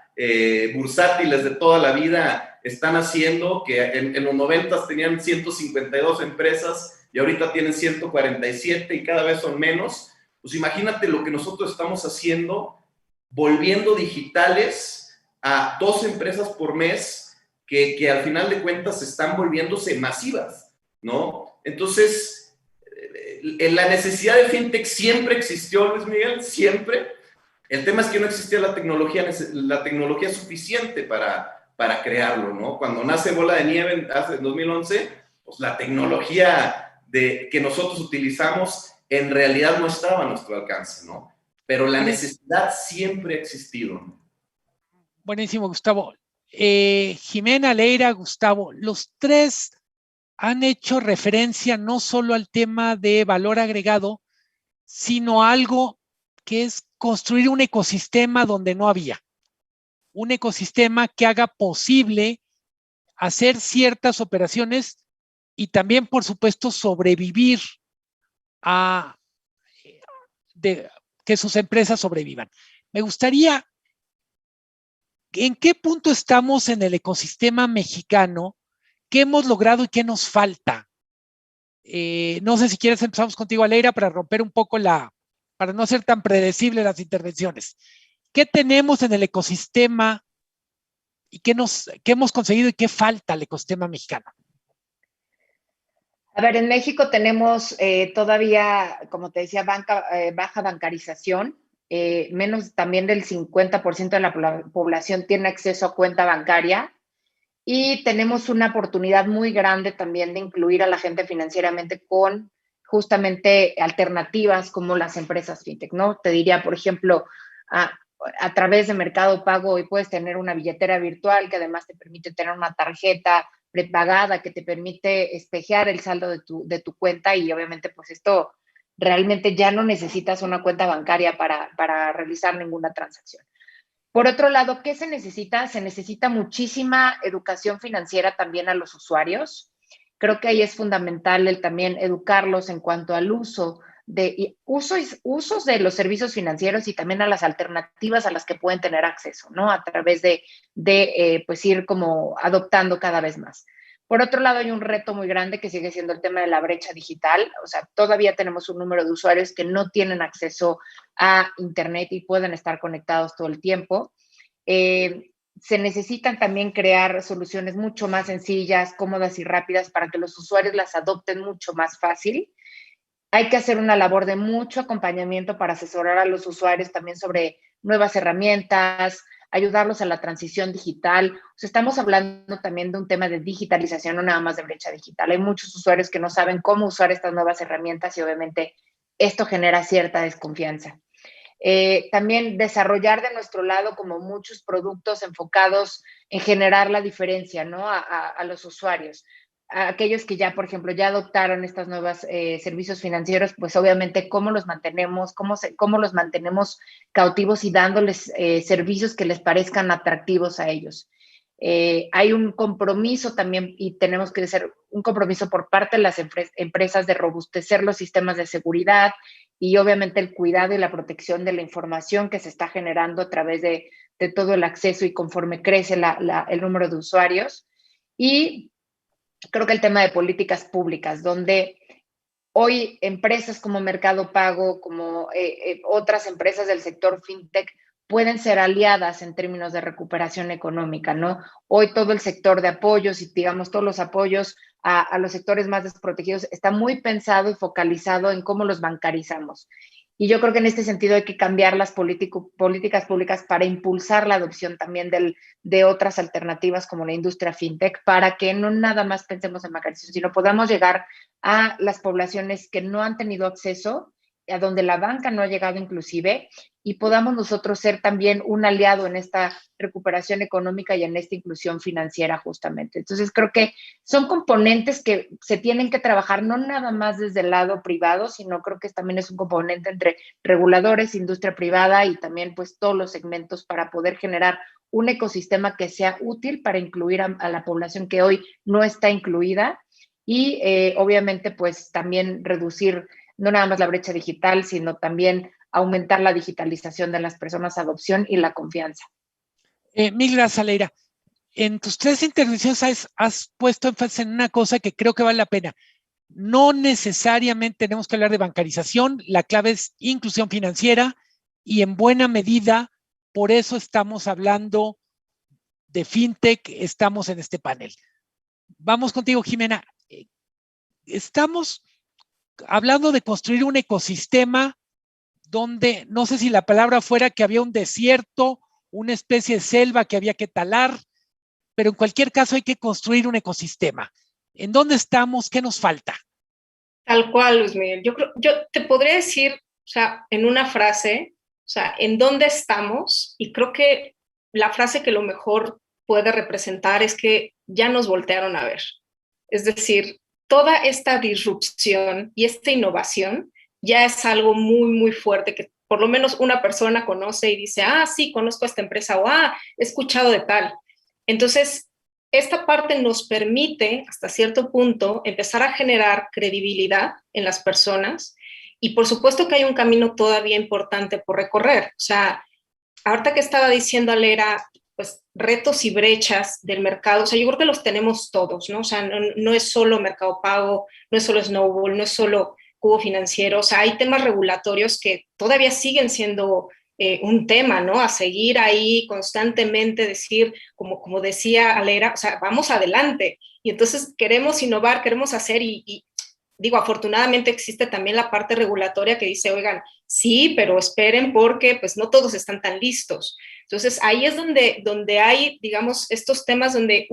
bursátiles de toda la vida están haciendo, que en los 90 tenían 152 empresas y ahorita tienen 147 y cada vez son menos. Pues imagínate lo que nosotros estamos haciendo, volviendo digitales a 2 empresas por mes que al final de cuentas están volviéndose masivas, ¿no? Entonces, la necesidad de fintech siempre existió, Luis Miguel, siempre. El tema es que no existía la tecnología suficiente para crearlo, ¿no? Cuando nace Bola de Nieve en 2011, pues la tecnología que nosotros utilizamos en realidad no estaba a nuestro alcance, ¿no? Pero la necesidad siempre ha existido, ¿no? Buenísimo, Gustavo. Jimena, Leira, Gustavo, los 3 han hecho referencia no solo al tema de valor agregado, sino a algo que es construir un ecosistema donde no había. Un ecosistema que haga posible hacer ciertas operaciones y también, por supuesto, sobrevivir que sus empresas sobrevivan. Me gustaría, ¿en qué punto estamos en el ecosistema mexicano? ¿Qué hemos logrado y qué nos falta? No sé si quieres, empezamos contigo, Aleira, para romper un poco para no ser tan predecible las intervenciones. ¿Qué tenemos en el ecosistema y qué hemos conseguido y qué falta al ecosistema mexicano? A ver, en México tenemos todavía, como te decía, baja bancarización. Menos también del 50% de la población tiene acceso a cuenta bancaria, y tenemos una oportunidad muy grande también de incluir a la gente financieramente con justamente alternativas como las empresas fintech, ¿no? Te diría, por ejemplo, a través de Mercado Pago hoy puedes tener una billetera virtual que además te permite tener una tarjeta prepagada que te permite espejear el saldo de tu cuenta, y obviamente pues esto realmente ya no necesitas una cuenta bancaria para realizar ninguna transacción. Por otro lado, ¿qué se necesita? Se necesita muchísima educación financiera también a los usuarios. Creo que ahí es fundamental el también educarlos en cuanto al usos de los servicios financieros y también a las alternativas a las que pueden tener acceso, ¿no? A través de pues ir como adoptando cada vez más. Por otro lado, hay un reto muy grande que sigue siendo el tema de la brecha digital. O sea, todavía tenemos un número de usuarios que no tienen acceso a Internet y pueden estar conectados todo el tiempo. Se necesitan también crear soluciones mucho más sencillas, cómodas y rápidas para que los usuarios las adopten mucho más fácil. Hay que hacer una labor de mucho acompañamiento para asesorar a los usuarios también sobre nuevas herramientas, ayudarlos a la transición digital. O sea, estamos hablando también de un tema de digitalización, no nada más de brecha digital. Hay muchos usuarios que no saben cómo usar estas nuevas herramientas y obviamente esto genera cierta desconfianza. También desarrollar de nuestro lado como muchos productos enfocados en generar la diferencia, ¿no? A los usuarios. A aquellos que ya, por ejemplo, ya adoptaron estas nuevas servicios financieros, pues obviamente cómo los mantenemos, cómo los mantenemos cautivos y dándoles servicios que les parezcan atractivos a ellos. Hay un compromiso también y tenemos que hacer un compromiso por parte de las empresas de robustecer los sistemas de seguridad y obviamente el cuidado y la protección de la información que se está generando a través de todo el acceso y conforme crece el número de usuarios. Y creo que el tema de políticas públicas, donde hoy empresas como Mercado Pago, como otras empresas del sector fintech, pueden ser aliadas en términos de recuperación económica, ¿no? Hoy todo el sector de apoyos y, digamos, todos los apoyos a los sectores más desprotegidos está muy pensado y focalizado en cómo los bancarizamos. Y yo creo que en este sentido hay que cambiar las políticas públicas para impulsar la adopción también de otras alternativas como la industria fintech, para que no nada más pensemos en bancarización, sino podamos llegar a las poblaciones que no han tenido acceso, a donde la banca no ha llegado inclusive, y podamos nosotros ser también un aliado en esta recuperación económica y en esta inclusión financiera justamente. Entonces creo que son componentes que se tienen que trabajar no nada más desde el lado privado, sino creo que también es un componente entre reguladores, industria privada y también pues todos los segmentos para poder generar un ecosistema que sea útil para incluir a la población que hoy no está incluida y obviamente pues también reducir no nada más la brecha digital, sino también aumentar la digitalización de las personas, adopción y la confianza. Mil gracias, Leira. En tus tres intervenciones has puesto énfasis en una cosa que creo que vale la pena. No necesariamente tenemos que hablar de bancarización, la clave es inclusión financiera y en buena medida, por eso estamos hablando de fintech, estamos en este panel. Vamos contigo, Jimena. Estamos hablando de construir un ecosistema donde, no sé si la palabra fuera que había un desierto, una especie de selva que había que talar, pero en cualquier caso hay que construir un ecosistema. ¿En dónde estamos? ¿Qué nos falta? Tal cual, Luis Miguel. Yo te podría decir, o sea, en una frase, o sea, ¿en dónde estamos? Y creo que la frase que lo mejor puede representar es que ya nos voltearon a ver. Es decir, toda esta disrupción y esta innovación ya es algo muy, muy fuerte que por lo menos una persona conoce y dice, ah, sí, conozco a esta empresa o ah, he escuchado de tal. Entonces, esta parte nos permite, hasta cierto punto, empezar a generar credibilidad en las personas y por supuesto que hay un camino todavía importante por recorrer. O sea, ahorita que estaba diciendo Alera, pues retos y brechas del mercado, o sea, yo creo que los tenemos todos, ¿no? O sea, no es solo Mercado Pago, no es solo Snowball, no es solo Cubo Financiero, o sea, hay temas regulatorios que todavía siguen siendo un tema, ¿no? A seguir ahí constantemente, decir, como decía Alera, o sea, vamos adelante. Y entonces queremos innovar, queremos hacer y digo, afortunadamente existe también la parte regulatoria que dice, oigan, sí, pero esperen porque pues no todos están tan listos. Entonces ahí es donde hay, digamos, estos temas donde,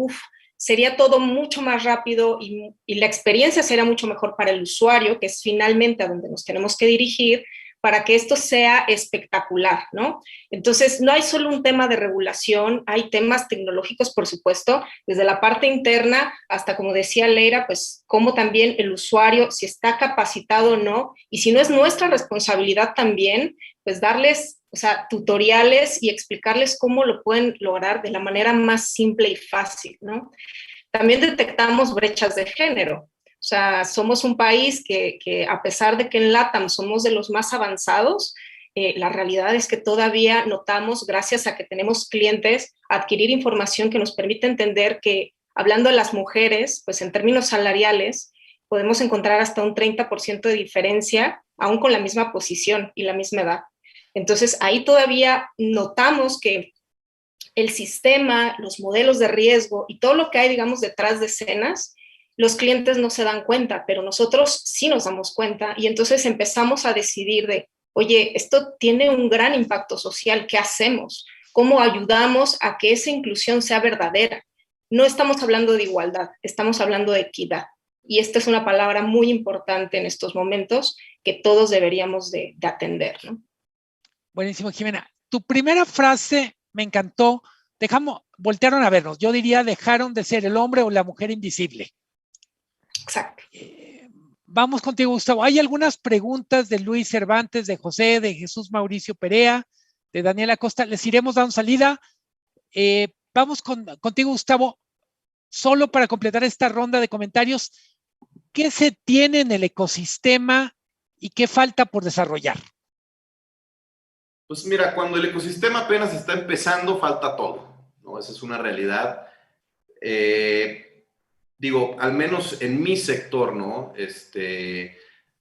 sería todo mucho más rápido y la experiencia será mucho mejor para el usuario, que es finalmente a donde nos tenemos que dirigir, para que esto sea espectacular, ¿no? Entonces, no hay solo un tema de regulación, hay temas tecnológicos, por supuesto, desde la parte interna hasta, como decía Leira, pues, cómo también el usuario, si está capacitado o no, y si no es nuestra responsabilidad también, pues darles, o sea, tutoriales y explicarles cómo lo pueden lograr de la manera más simple y fácil, ¿no? también detectamos brechas de género. O sea, somos un país que a pesar de que en LATAM somos de los más avanzados, la realidad es que todavía notamos, gracias a que tenemos clientes, adquirir información que nos permite entender que, hablando de las mujeres, pues en términos salariales, podemos encontrar hasta un 30% de diferencia, aún con la misma posición y la misma edad. Entonces, ahí todavía notamos que el sistema, los modelos de riesgo y todo lo que hay, digamos, detrás de escenas, los clientes no se dan cuenta, pero nosotros sí nos damos cuenta y entonces empezamos a decidir de, oye, esto tiene un gran impacto social, ¿qué hacemos? ¿Cómo ayudamos a que esa inclusión sea verdadera? No estamos hablando de igualdad, estamos hablando de equidad. Y esta es una palabra muy importante en estos momentos que todos deberíamos de atender, ¿no? Buenísimo, Jimena. Tu primera frase me encantó. Voltearon a vernos. Yo diría, dejaron de ser el hombre o la mujer invisible. Exacto. Vamos contigo, Gustavo. Hay algunas preguntas de Luis Cervantes, de José, de Jesús Mauricio Perea, de Daniela Costa. Les iremos dando salida. Vamos contigo, Gustavo. Solo para completar esta ronda de comentarios, ¿qué se tiene en el ecosistema y qué falta por desarrollar? Pues mira, cuando el ecosistema apenas está empezando, falta todo, ¿no? Esa es una realidad. Digo, al menos en mi sector, ¿no?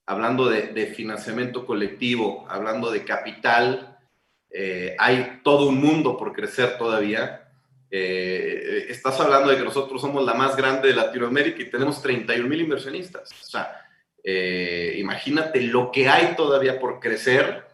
Hablando de financiamiento colectivo, hablando de capital, hay todo un mundo por crecer todavía. Estás hablando de que nosotros somos la más grande de Latinoamérica y tenemos 31,000 inversionistas. O sea, imagínate lo que hay todavía por crecer.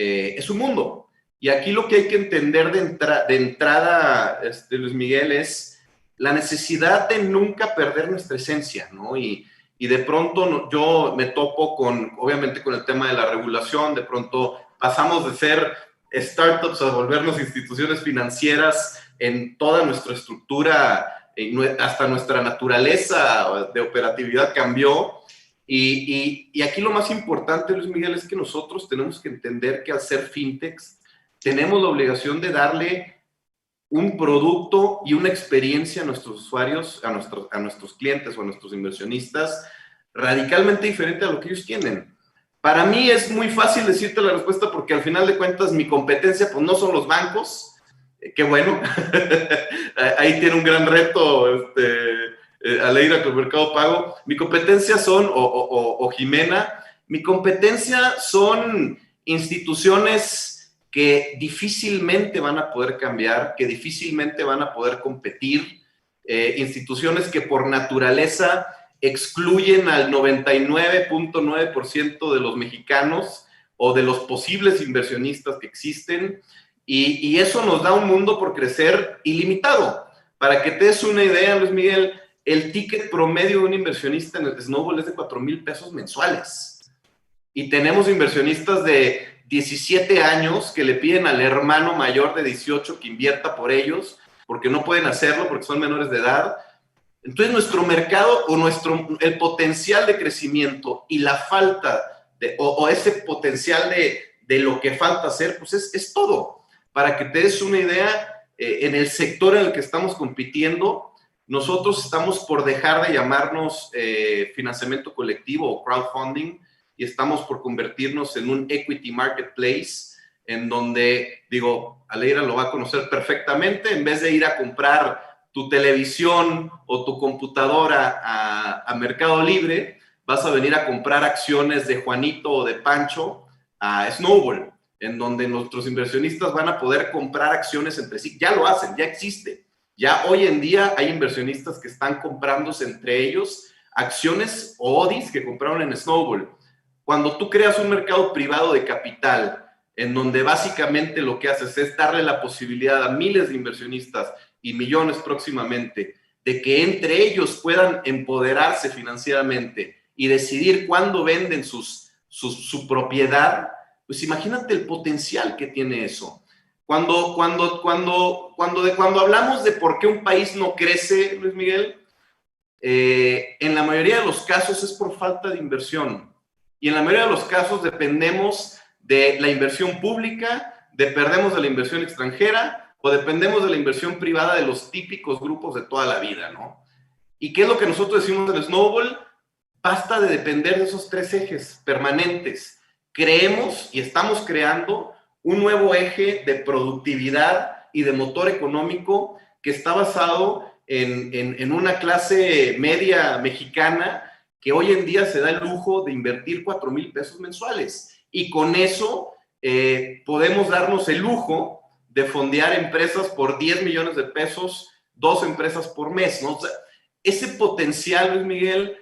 Es un mundo. Y aquí lo que hay que entender de entrada, Luis Miguel, es la necesidad de nunca perder nuestra esencia, ¿no? Y de pronto yo me topo obviamente con el tema de la regulación, de pronto pasamos de ser startups a volvernos instituciones financieras en toda nuestra estructura, hasta nuestra naturaleza de operatividad cambió. Y aquí lo más importante, Luis Miguel, es que nosotros tenemos que entender que al ser fintechs tenemos la obligación de darle un producto y una experiencia a nuestros usuarios, a nuestros clientes o a nuestros inversionistas radicalmente diferente a lo que ellos tienen. Para mí es muy fácil decirte la respuesta porque al final de cuentas mi competencia pues no son los bancos, qué bueno, ahí tiene un gran reto Aleira con Mercado Pago. Mi competencia son, o Jimena, mi competencia son instituciones que difícilmente van a poder cambiar, que difícilmente van a poder competir, instituciones que por naturaleza excluyen al 99.9% de los mexicanos o de los posibles inversionistas que existen, y eso nos da un mundo por crecer ilimitado. Para que te des una idea, Luis Miguel, el ticket promedio de un inversionista en el Snowball es de 4,000 pesos mensuales. Y tenemos inversionistas de 17 años que le piden al hermano mayor de 18 que invierta por ellos, porque no pueden hacerlo porque son menores de edad. Entonces nuestro mercado o el potencial de crecimiento y la falta o ese potencial de lo que falta hacer, pues es todo. Para que te des una idea, en el sector en el que estamos compitiendo, nosotros estamos por dejar de llamarnos financiamiento colectivo o crowdfunding y estamos por convertirnos en un equity marketplace en donde, digo, Aleira lo va a conocer perfectamente, en vez de ir a comprar tu televisión o tu computadora a Mercado Libre, vas a venir a comprar acciones de Juanito o de Pancho a Snowball, en donde nuestros inversionistas van a poder comprar acciones entre sí. Ya lo hacen, ya existe. Ya hoy en día hay inversionistas que están comprándose entre ellos acciones o ODIs que compraron en Snowball. Cuando tú creas un mercado privado de capital, en donde básicamente lo que haces es darle la posibilidad a miles de inversionistas y millones próximamente, de que entre ellos puedan empoderarse financieramente y decidir cuándo venden su propiedad, pues imagínate el potencial que tiene eso. Cuando hablamos de por qué un país no crece, Luis Miguel, en la mayoría de los casos es por falta de inversión. Y en la mayoría de los casos dependemos de la inversión pública, dependemos de la inversión extranjera o dependemos de la inversión privada de los típicos grupos de toda la vida, ¿no? ¿Y qué es lo que nosotros decimos del Snowball? Basta de depender de esos 3 ejes permanentes. Creemos y estamos creando un nuevo eje de productividad y de motor económico que está basado en una clase media mexicana que hoy en día se da el lujo de invertir 4,000 pesos mensuales. Y con eso podemos darnos el lujo de fondear empresas por 10 millones de pesos, 2 empresas por mes, ¿no? O sea, ese potencial, Luis Miguel,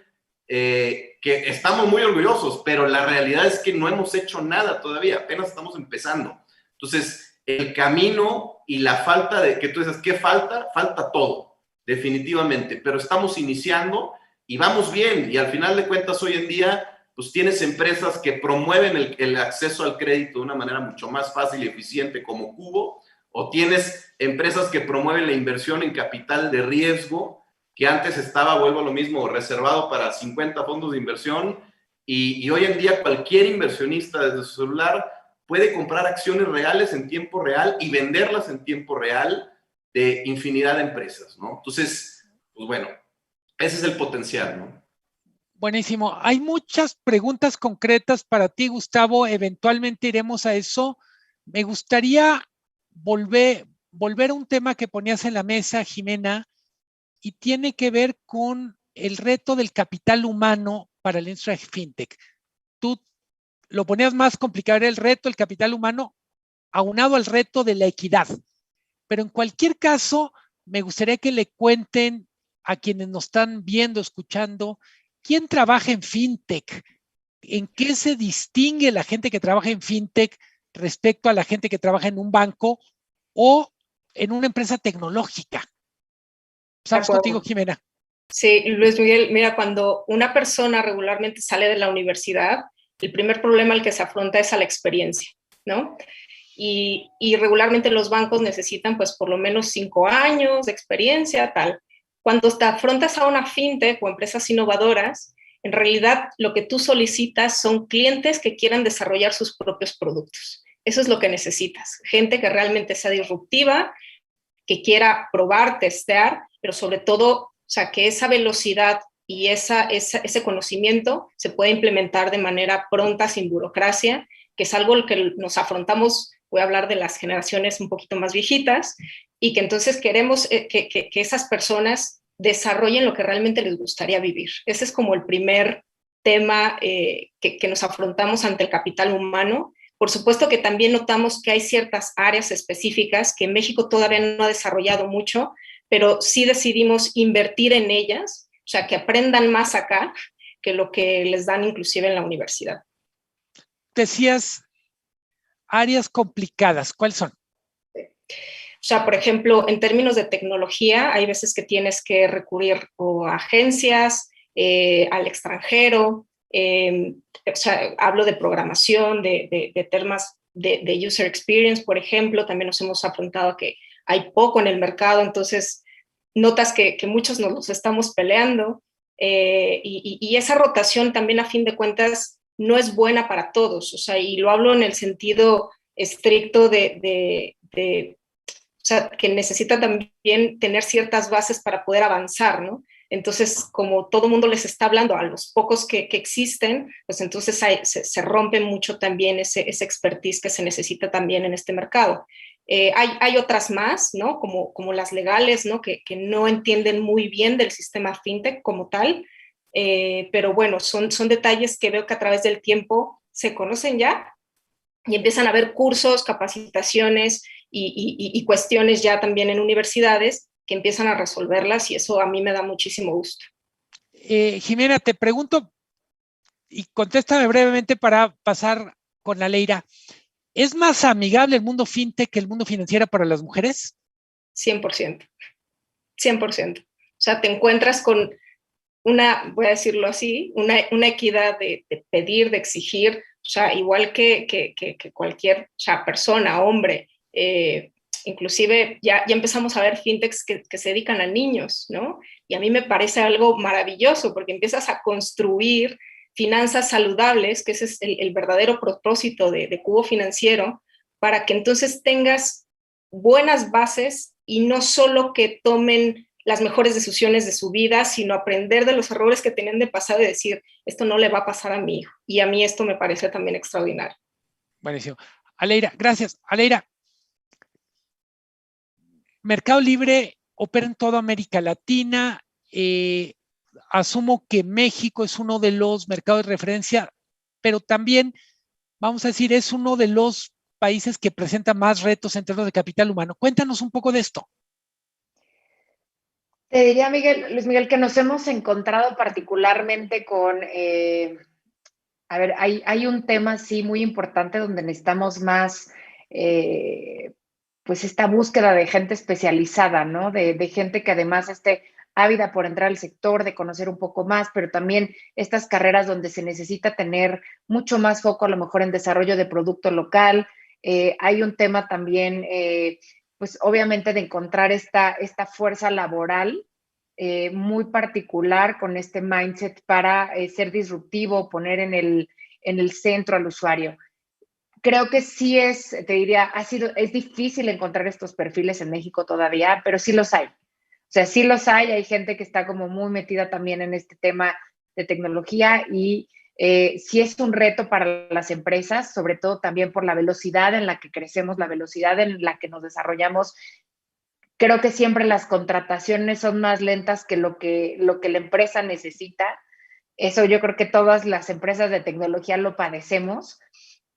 que estamos muy orgullosos, pero la realidad es que no hemos hecho nada todavía, apenas estamos empezando. Entonces, el camino y la falta de, que tú dices, ¿qué falta? Falta todo, definitivamente, pero estamos iniciando y vamos bien, y al final de cuentas hoy en día, pues tienes empresas que promueven el acceso al crédito de una manera mucho más fácil y eficiente como Cubo, o tienes empresas que promueven la inversión en capital de riesgo, que antes estaba, vuelvo a lo mismo, reservado para 50 fondos de inversión, y hoy en día cualquier inversionista desde su celular puede comprar acciones reales en tiempo real y venderlas en tiempo real de infinidad de empresas, ¿no? Entonces, pues bueno, ese es el potencial, ¿no? Buenísimo. Hay muchas preguntas concretas para ti, Gustavo. Eventualmente iremos a eso. Me gustaría volver a un tema que ponías en la mesa, Jimena, y tiene que ver con el reto del capital humano para la industria fintech. Tú lo ponías más complicado, era el reto del capital humano aunado al reto de la equidad. Pero en cualquier caso, me gustaría que le cuenten a quienes nos están viendo, escuchando, ¿quién trabaja en fintech? ¿En qué se distingue la gente que trabaja en fintech respecto a la gente que trabaja en un banco o en una empresa tecnológica? Estamos contigo, Jimena. Sí, Luis Miguel, mira, cuando una persona regularmente sale de la universidad, el primer problema al que se afronta es a la experiencia, ¿no? Y regularmente los bancos necesitan pues por lo menos 5 años de experiencia, tal. Cuando te afrontas a una fintech o empresas innovadoras, en realidad lo que tú solicitas son clientes que quieran desarrollar sus propios productos. Eso es lo que necesitas, gente que realmente sea disruptiva, que quiera probar, testear, pero sobre todo, o sea, que esa velocidad y ese conocimiento se pueda implementar de manera pronta, sin burocracia, que es algo que nos afrontamos. Voy a hablar de las generaciones un poquito más viejitas, y que entonces queremos que esas personas desarrollen lo que realmente les gustaría vivir. Ese es como el primer tema que nos afrontamos ante el capital humano. Por supuesto que también notamos que hay ciertas áreas específicas que México todavía no ha desarrollado mucho, pero sí decidimos invertir en ellas, o sea, que aprendan más acá que lo que les dan inclusive en la universidad. Decías áreas complicadas, ¿cuáles son? O sea, por ejemplo, en términos de tecnología, hay veces que tienes que recurrir o a agencias, al extranjero, o sea, hablo de programación, de temas de user experience, por ejemplo. También nos hemos afrontado a que hay poco en el mercado, entonces notas que muchos nos los estamos peleando, y esa rotación también, a fin de cuentas, no es buena para todos, o sea, y lo hablo en el sentido estricto o sea, que necesita también tener ciertas bases para poder avanzar, ¿no? Entonces, como todo mundo les está hablando a los pocos que existen, pues entonces se rompe mucho también ese expertise que se necesita también en este mercado. Hay otras más, ¿no? Como las legales, ¿no? Que no entienden muy bien del sistema fintech como tal, pero bueno, son detalles que veo que a través del tiempo se conocen ya y empiezan a haber cursos, capacitaciones y cuestiones ya también en universidades que empiezan a resolverlas, y eso a mí me da muchísimo gusto. Jimena, te pregunto, y contéstame brevemente para pasar con la Leira. ¿Es más amigable el mundo fintech que el mundo financiero para las mujeres? 100%. 100%. O sea, te encuentras con una, voy a decirlo así, una equidad de pedir, de exigir, o sea, igual que cualquier, o sea, persona, hombre, inclusive ya empezamos a ver fintechs que se dedican a niños, ¿no? Y a mí me parece algo maravilloso, porque empiezas a construir finanzas saludables, que ese es el verdadero propósito de Cubo Financiero, para que entonces tengas buenas bases y no solo que tomen las mejores decisiones de su vida, sino aprender de los errores que tenían de pasado y decir, esto no le va a pasar a mi hijo. Y a mí esto me parece también extraordinario. Buenísimo. Aleira, gracias. Aleira, Mercado Libre opera en toda América Latina. Asumo que México es uno de los mercados de referencia, pero también, vamos a decir, es uno de los países que presenta más retos en términos de capital humano. Cuéntanos un poco de esto. Te diría, Luis Miguel, que nos hemos encontrado particularmente con, a ver, hay un tema sí muy importante donde necesitamos más, pues esta búsqueda de gente especializada, ¿no? De gente que además esté ávida por entrar al sector, de conocer un poco más, pero también estas carreras donde se necesita tener mucho más foco a lo mejor en desarrollo de producto local. Hay un tema también, pues obviamente de encontrar esta fuerza laboral muy particular con este mindset para ser disruptivo, poner en el centro al usuario. Creo que sí te diría, es difícil encontrar estos perfiles en México todavía, pero sí los hay. O sea, sí los hay gente que está como muy metida también en este tema de tecnología y sí es un reto para las empresas, sobre todo también por la velocidad en la que crecemos, la velocidad en la que nos desarrollamos. Creo que siempre las contrataciones son más lentas que lo que la empresa necesita. Eso yo creo que todas las empresas de tecnología lo padecemos.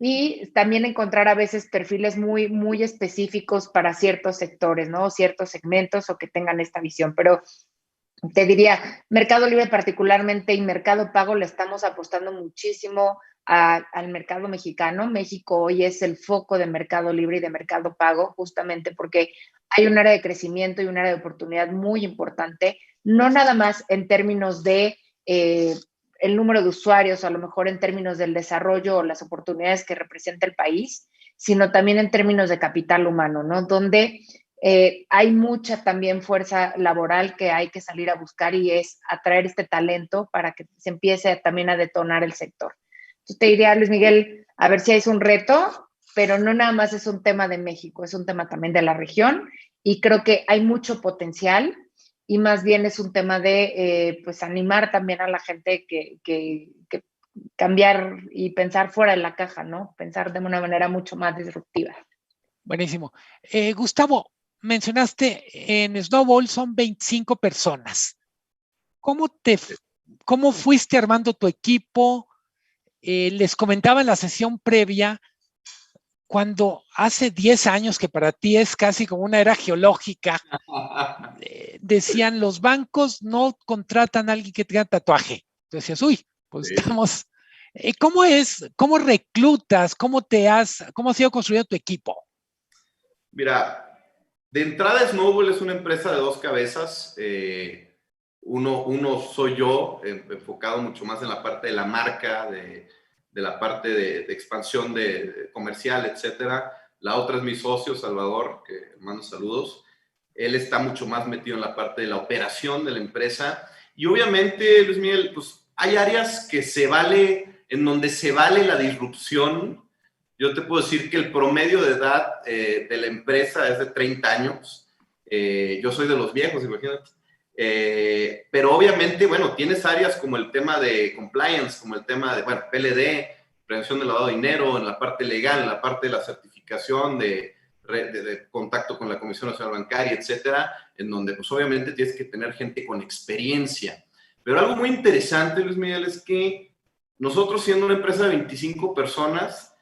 Y también encontrar a veces perfiles muy, muy específicos para ciertos sectores, ¿no? Ciertos segmentos o que tengan esta visión. Pero te diría, Mercado Libre particularmente y Mercado Pago le estamos apostando muchísimo al mercado mexicano. México hoy es el foco de Mercado Libre y de Mercado Pago, justamente porque hay un área de crecimiento y un área de oportunidad muy importante, no nada más en términos de el número de usuarios, a lo mejor en términos del desarrollo o las oportunidades que representa el país, sino también en términos de capital humano, ¿no? Donde hay mucha también fuerza laboral que hay que salir a buscar y es atraer este talento para que se empiece también a detonar el sector. Entonces te diría, Luis Miguel, a ver si es un reto, pero no nada más es un tema de México, es un tema también de la región y creo que hay mucho potencial y más bien es un tema de pues animar también a la gente que cambiar y pensar fuera de la caja, ¿no? Pensar de una manera mucho más disruptiva. Buenísimo. Gustavo, mencionaste en Snowball son 25 personas. ¿Cómo fuiste armando tu equipo? Les comentaba en la sesión previa, cuando hace 10 años, que para ti es casi como una era geológica, decían los bancos no contratan a alguien que tenga tatuaje. Entonces decías, uy, pues sí. Estamos... ¿Cómo reclutas? ¿Cómo has ido construyendo tu equipo? Mira, de entrada Snowball es una empresa de dos cabezas. Uno soy yo, enfocado mucho más en la parte de la marca, de la parte de expansión de comercial, etcétera. La otra es mi socio, Salvador, que mando saludos. Él está mucho más metido en la parte de la operación de la empresa. Y obviamente, Luis Miguel, pues hay áreas en donde se vale la disrupción. Yo te puedo decir que el promedio de edad de la empresa es de 30 años. Yo soy de los viejos, imagínate. Pero obviamente, bueno, tienes áreas como el tema de compliance, como el tema de, bueno, PLD, prevención del lavado de dinero, en la parte legal, en la parte de la certificación de contacto con la Comisión Nacional Bancaria, etcétera, en donde pues obviamente tienes que tener gente con experiencia. Pero algo muy interesante, Luis Miguel, es que nosotros, siendo una empresa de 25 personas,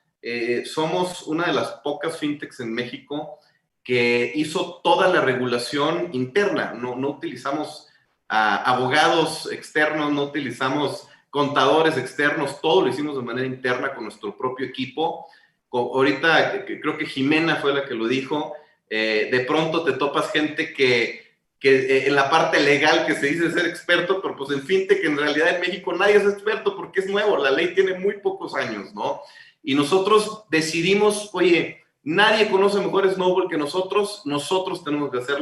somos una de las pocas fintechs en México que hizo toda la regulación interna. No utilizamos abogados externos, no utilizamos contadores externos, todo lo hicimos de manera interna con nuestro propio equipo. Ahorita creo que Jimena fue la que lo dijo. De pronto te topas gente que en la parte legal que se dice ser experto, pero pues en fintech en realidad en México nadie es experto porque es nuevo, la ley tiene muy pocos años, ¿no? Y nosotros decidimos, oye, nadie conoce mejor Snowball que nosotros tenemos que hacer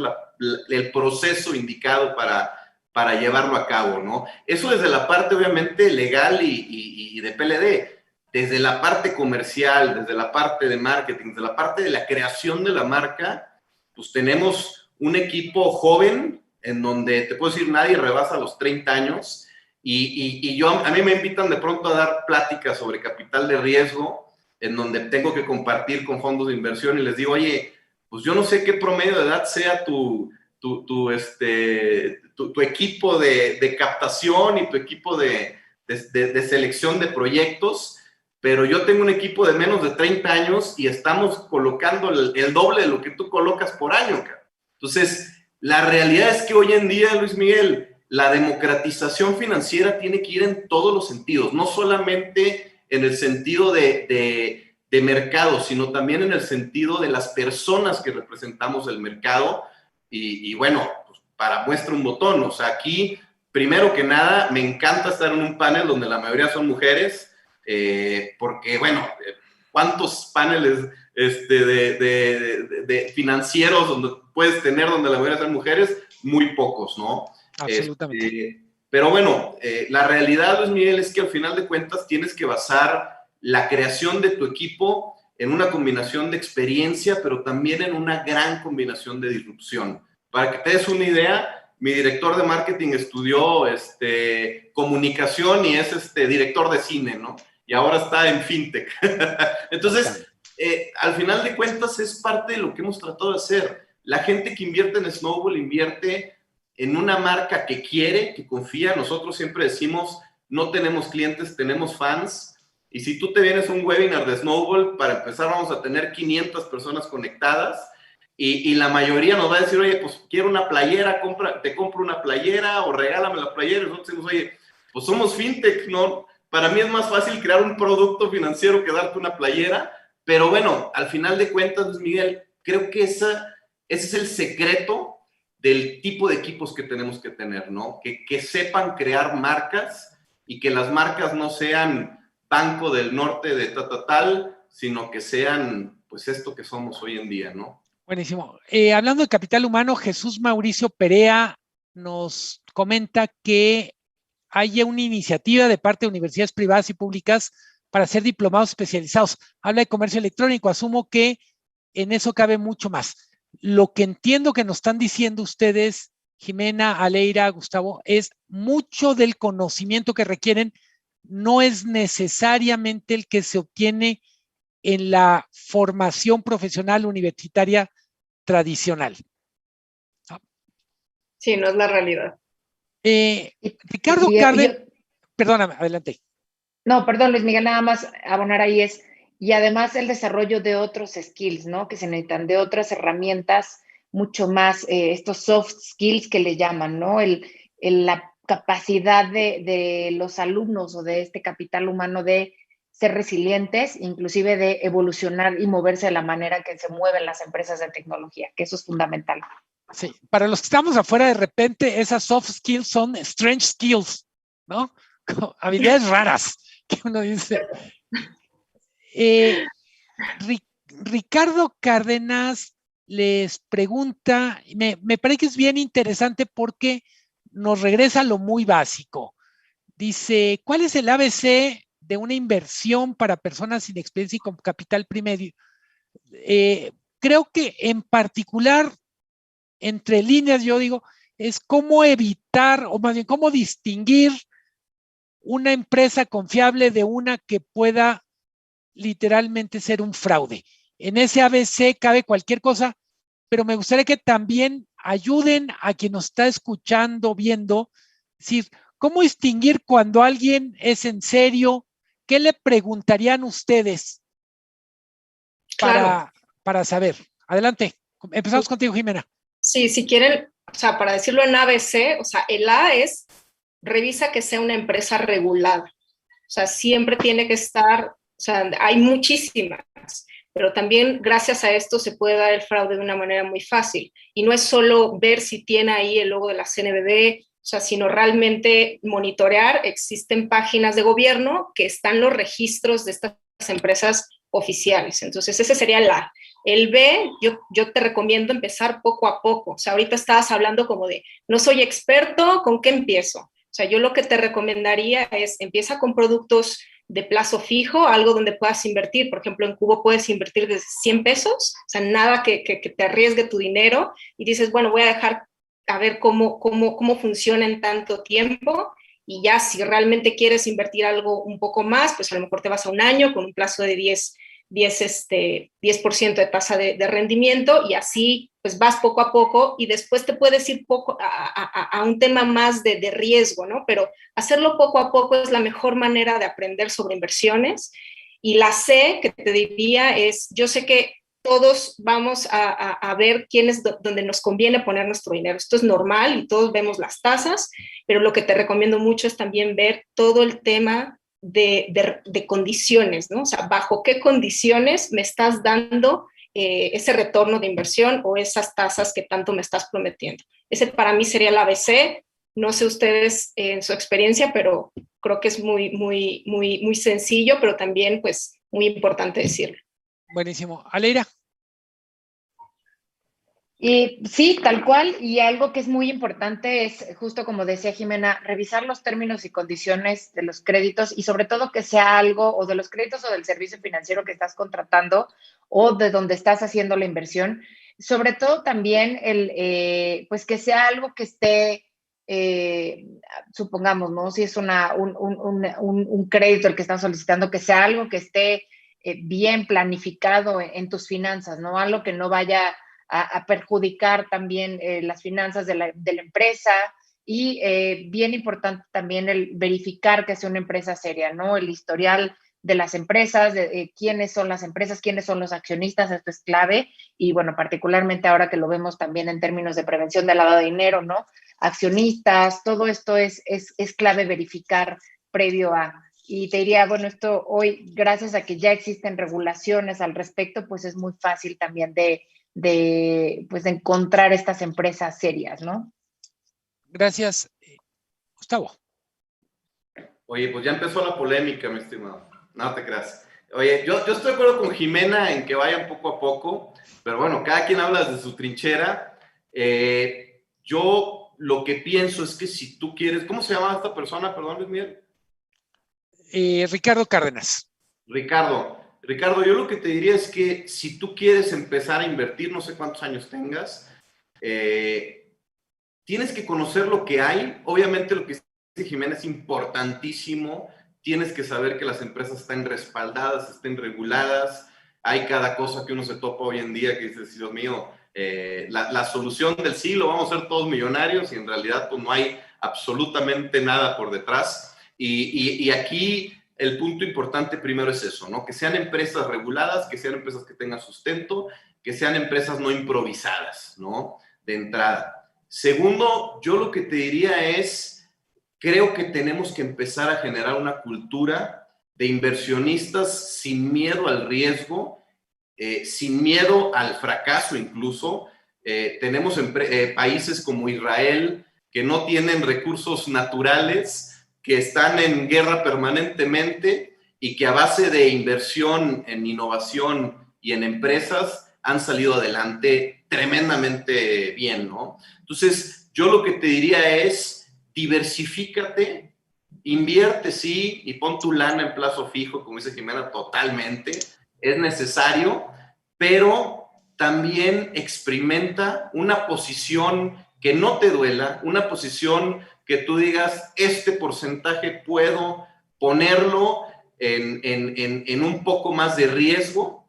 el proceso indicado para llevarlo a cabo, ¿no? Eso desde la parte obviamente legal y de PLD, desde la parte comercial, desde la parte de marketing, desde la parte de la creación de la marca, pues tenemos un equipo joven, en donde te puedo decir, nadie rebasa los 30 años y a mí me invitan de pronto a dar pláticas sobre capital de riesgo, en donde tengo que compartir con fondos de inversión y les digo, oye, pues yo no sé qué promedio de edad sea tu equipo de captación y tu equipo de selección de proyectos, pero yo tengo un equipo de menos de 30 años y estamos colocando el doble de lo que tú colocas por año. Entonces, la realidad es que hoy en día, Luis Miguel, la democratización financiera tiene que ir en todos los sentidos, no solamente en el sentido de mercado, sino también en el sentido de las personas que representamos el mercado. Y bueno, pues para muestra un botón, o sea, aquí, primero que nada, me encanta estar en un panel donde la mayoría son mujeres, porque, bueno, ¿cuántos paneles de financieros donde puedes tener donde la mayoría son mujeres? Muy pocos, ¿no? Absolutamente. Pero bueno, la realidad, Luis Miguel, es que al final de cuentas tienes que basar la creación de tu equipo en una combinación de experiencia, pero también en una gran combinación de disrupción. Para que te des una idea, mi director de marketing estudió comunicación y es director de cine, ¿no? Y ahora está en fintech. Entonces, al final de cuentas es parte de lo que hemos tratado de hacer. La gente que invierte en Snowball invierte en una marca que quiere, que confía. Nosotros siempre decimos, no tenemos clientes, tenemos fans. Y si tú te vienes a un webinar de Snowball, para empezar vamos a tener 500 personas conectadas y la mayoría nos va a decir, oye, pues quiero una playera, te compro una playera o regálame la playera. Y nosotros decimos, oye, pues somos fintech, ¿no? Para mí es más fácil crear un producto financiero que darte una playera, pero bueno, al final de cuentas, Luis Miguel, creo que ese es el secreto del tipo de equipos que tenemos que tener, ¿no? Que sepan crear marcas y que las marcas no sean Banco del Norte de tal, sino que sean, pues, esto que somos hoy en día, ¿no? Buenísimo. Hablando de capital humano, Jesús Mauricio Perea nos comenta que hay una iniciativa de parte de universidades privadas y públicas para hacer diplomados especializados. Habla de comercio electrónico, asumo que en eso cabe mucho más. Lo que entiendo que nos están diciendo ustedes, Jimena, Aleira, Gustavo, es mucho del conocimiento que requieren no es necesariamente el que se obtiene en la formación profesional universitaria tradicional. Sí, no es la realidad. Ricardo Cárdenas, perdóname, adelante. No, perdón, Luis Miguel, nada más abonar ahí y además el desarrollo de otros skills, ¿no? Que se necesitan de otras herramientas, mucho más, estos soft skills que le llaman, ¿no? La capacidad de los alumnos o de este capital humano de ser resilientes, inclusive de evolucionar y moverse de la manera que se mueven las empresas de tecnología, que eso es fundamental. Sí, para los que estamos afuera, de repente esas soft skills son strange skills, ¿no? Como habilidades raras, que uno dice. Ricardo Cárdenas les pregunta, me parece que es bien interesante porque nos regresa a lo muy básico. Dice, ¿cuál es el ABC de una inversión para personas sin experiencia y con capital primario? Creo que en particular, entre líneas, yo digo, es cómo evitar, o más bien, cómo distinguir una empresa confiable de una que pueda literalmente ser un fraude. En ese ABC cabe cualquier cosa, pero me gustaría que también ayuden a quien nos está escuchando, viendo, decir, ¿cómo distinguir cuando alguien es en serio? ¿Qué le preguntarían ustedes para saber? Adelante, empezamos contigo, Jimena. Sí, si quieren, o sea, para decirlo en ABC, o sea, el A es, revisa que sea una empresa regulada. O sea, siempre tiene que estar, o sea, hay muchísimas, pero también gracias a esto se puede dar el fraude de una manera muy fácil. Y no es solo ver si tiene ahí el logo de la CNBV, o sea, sino realmente monitorear. Existen páginas de gobierno que están los registros de estas empresas oficiales. Entonces, ese sería el A. El B, yo te recomiendo empezar poco a poco. O sea, ahorita estabas hablando como de, no soy experto, ¿con qué empiezo? O sea, yo lo que te recomendaría es, empieza con productos de plazo fijo, algo donde puedas invertir. Por ejemplo, en Cubo puedes invertir desde 100 pesos, o sea, nada que te arriesgue tu dinero y dices, bueno, voy a dejar a ver cómo funciona en tanto tiempo, y ya si realmente quieres invertir algo un poco más, pues a lo mejor te vas a un año con un plazo de 10% de tasa de rendimiento, y así pues vas poco a poco, y después te puedes ir poco a un tema más de riesgo, ¿no? Pero hacerlo poco a poco es la mejor manera de aprender sobre inversiones. Y la C que te diría es, yo sé que todos vamos a ver quién es donde nos conviene poner nuestro dinero. Esto es normal y todos vemos las tasas, pero lo que te recomiendo mucho es también ver todo el tema de condiciones, ¿no? O sea, bajo qué condiciones me estás dando ese retorno de inversión o esas tasas que tanto me estás prometiendo. Ese para mí sería el ABC. No sé ustedes en su experiencia, pero creo que es muy sencillo, pero también pues muy importante decirlo. Buenísimo. Aleira. Y sí, tal cual, y algo que es muy importante es, justo como decía Jimena, revisar los términos y condiciones de los créditos, y sobre todo que sea algo, o de los créditos o del servicio financiero que estás contratando o de donde estás haciendo la inversión. Sobre todo también pues que sea algo que esté, supongamos, ¿no? Si es un crédito el que estás solicitando, que sea algo que esté bien planificado en tus finanzas, ¿no? Algo que no vaya a perjudicar también las finanzas de la empresa, y bien importante también el verificar que sea una empresa seria, ¿no? El historial de las empresas, de quiénes son las empresas, quiénes son los accionistas, esto es clave, y bueno, particularmente ahora que lo vemos también en términos de prevención del lavado de dinero, ¿no? Accionistas, todo esto es clave verificar previo a. Y te diría, bueno, esto hoy, gracias a que ya existen regulaciones al respecto, pues es muy fácil también de encontrar estas empresas serias, ¿no? Gracias. Gustavo. Oye, pues ya empezó la polémica, mi estimado. No te creas. Oye, yo estoy de acuerdo con Jimena en que vayan poco a poco, pero bueno, cada quien habla desde su trinchera. Yo lo que pienso es que si tú quieres... ¿Cómo se llama esta persona? Perdón, Luis Miguel. Ricardo Cárdenas. Ricardo, yo lo que te diría es que si tú quieres empezar a invertir, no sé cuántos años tengas, tienes que conocer lo que hay. Obviamente lo que dice Jimena es importantísimo. Tienes que saber que las empresas están respaldadas, estén reguladas. Hay cada cosa que uno se topa hoy en día que dices, Dios mío, la solución del siglo, vamos a ser todos millonarios, y en realidad pues no hay absolutamente nada por detrás. Y aquí el punto importante primero es eso, ¿no? Que sean empresas reguladas, que sean empresas que tengan sustento, que sean empresas no improvisadas, ¿no? De entrada. Segundo, yo lo que te diría es, creo que tenemos que empezar a generar una cultura de inversionistas sin miedo al riesgo, sin miedo al fracaso incluso. Tenemos países como Israel que no tienen recursos naturales, que están en guerra permanentemente y que a base de inversión en innovación y en empresas han salido adelante tremendamente bien, ¿no? Entonces, yo lo que te diría es diversifícate, invierte, sí, y pon tu lana en plazo fijo, como dice Jimena, totalmente, es necesario, pero también experimenta una posición que no te duela, una posición que tú digas, este porcentaje puedo ponerlo en un poco más de riesgo,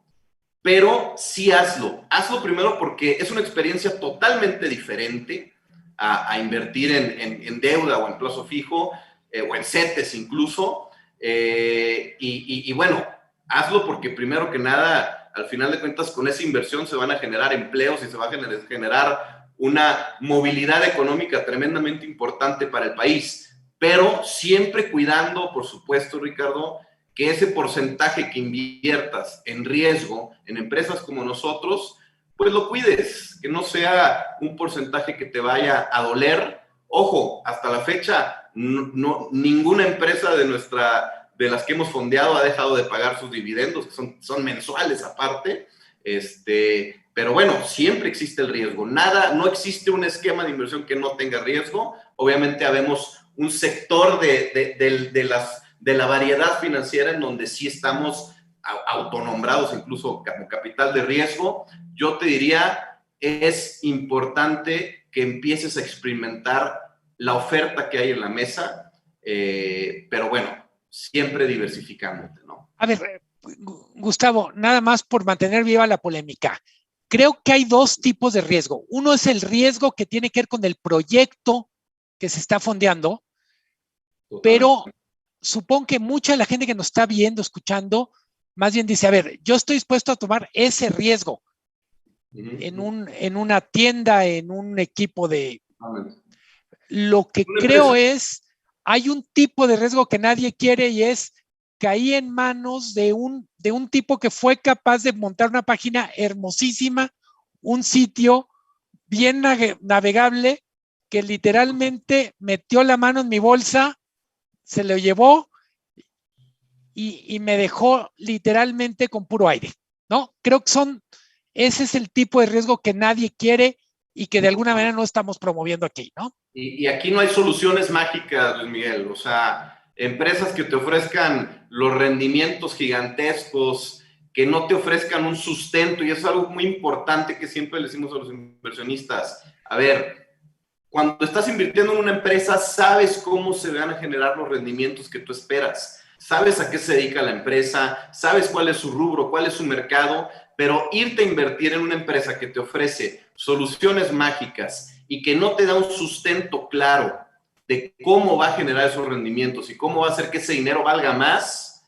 pero sí hazlo. Hazlo primero porque es una experiencia totalmente diferente a invertir en deuda o en plazo fijo, o en CETES incluso. Y bueno, hazlo porque primero que nada, al final de cuentas, con esa inversión se van a generar empleos y se va a generar una movilidad económica tremendamente importante para el país, pero siempre cuidando, por supuesto, Ricardo, que ese porcentaje que inviertas en riesgo en empresas como nosotros, pues lo cuides, que no sea un porcentaje que te vaya a doler. Ojo, hasta la fecha, ninguna empresa de las que hemos fondeado ha dejado de pagar sus dividendos, que son mensuales aparte. Pero bueno, siempre existe el riesgo. No existe un esquema de inversión que no tenga riesgo. Obviamente habemos un sector de la variedad financiera en donde sí estamos autonombrados incluso como capital de riesgo. Yo te diría, es importante que empieces a experimentar la oferta que hay en la mesa, pero bueno, siempre diversificándote, ¿no? A ver, Gustavo, nada más por mantener viva la polémica. Creo que hay dos tipos de riesgo. Uno es el riesgo que tiene que ver con el proyecto que se está fondeando, pero supongo que mucha de la gente que nos está viendo, escuchando, más bien dice, a ver, yo estoy dispuesto a tomar ese riesgo en una tienda, en un equipo de... Lo que creo es, hay un tipo de riesgo que nadie quiere y es caí en manos de un tipo que fue capaz de montar una página hermosísima, un sitio bien navegable, que literalmente metió la mano en mi bolsa, se lo llevó y me dejó literalmente con puro aire, ¿no? Creo que ese es el tipo de riesgo que nadie quiere y que de alguna manera no estamos promoviendo aquí, ¿no? Y aquí no hay soluciones mágicas, Luis Miguel. O sea, empresas que te ofrezcan los rendimientos gigantescos, que no te ofrezcan un sustento, y eso es algo muy importante que siempre le decimos a los inversionistas. A ver, cuando estás invirtiendo en una empresa, sabes cómo se van a generar los rendimientos que tú esperas. Sabes a qué se dedica la empresa, sabes cuál es su rubro, cuál es su mercado, pero irte a invertir en una empresa que te ofrece soluciones mágicas y que no te da un sustento claro de cómo va a generar esos rendimientos y cómo va a hacer que ese dinero valga más,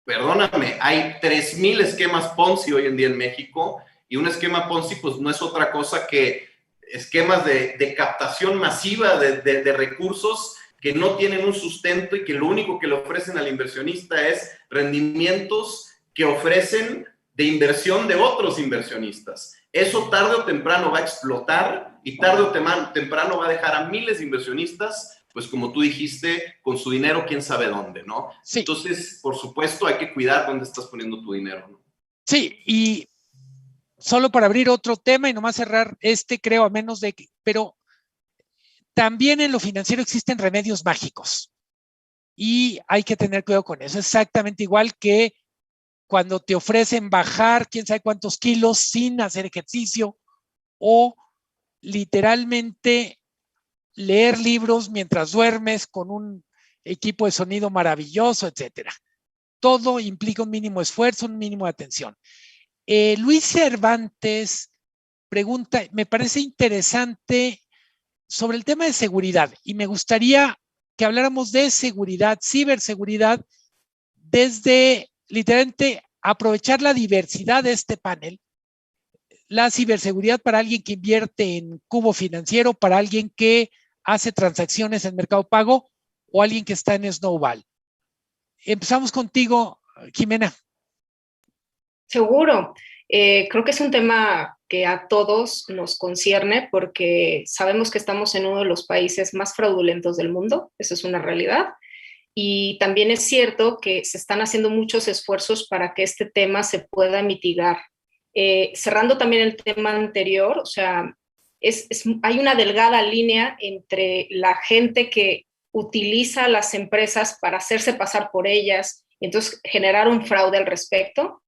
perdóname, hay 3,000 esquemas Ponzi hoy en día en México, y un esquema Ponzi pues no es otra cosa que esquemas de captación masiva de recursos que no tienen un sustento y que lo único que le ofrecen al inversionista es rendimientos que ofrecen de inversión de otros inversionistas. Eso tarde o temprano va a explotar y tarde o temprano va a dejar a miles de inversionistas, pues como tú dijiste, con su dinero quién sabe dónde, ¿no? Sí. Entonces, por supuesto, hay que cuidar dónde estás poniendo tu dinero, ¿no? Sí, y solo para abrir otro tema y nomás cerrar creo, a menos de que, pero también en lo financiero existen remedios mágicos y hay que tener cuidado con eso. Exactamente igual que cuando te ofrecen bajar quién sabe cuántos kilos sin hacer ejercicio o literalmente leer libros mientras duermes con un equipo de sonido maravilloso, etcétera. Todo implica un mínimo esfuerzo, un mínimo de atención. Luis Cervantes pregunta, me parece interesante sobre el tema de seguridad y me gustaría que habláramos de seguridad, ciberseguridad, desde literalmente aprovechar la diversidad de este panel, la ciberseguridad para alguien que invierte en Cubo Financiero, para alguien que hace transacciones en Mercado Pago o alguien que está en Snowball. Empezamos contigo, Jimena. Seguro. Creo que es un tema que a todos nos concierne porque sabemos que estamos en uno de los países más fraudulentos del mundo, eso es una realidad, y también es cierto que se están haciendo muchos esfuerzos para que este tema se pueda mitigar. Cerrando también el tema anterior, o sea, hay una delgada línea entre la gente que utiliza a las empresas para hacerse pasar por ellas y entonces generar un fraude al respecto.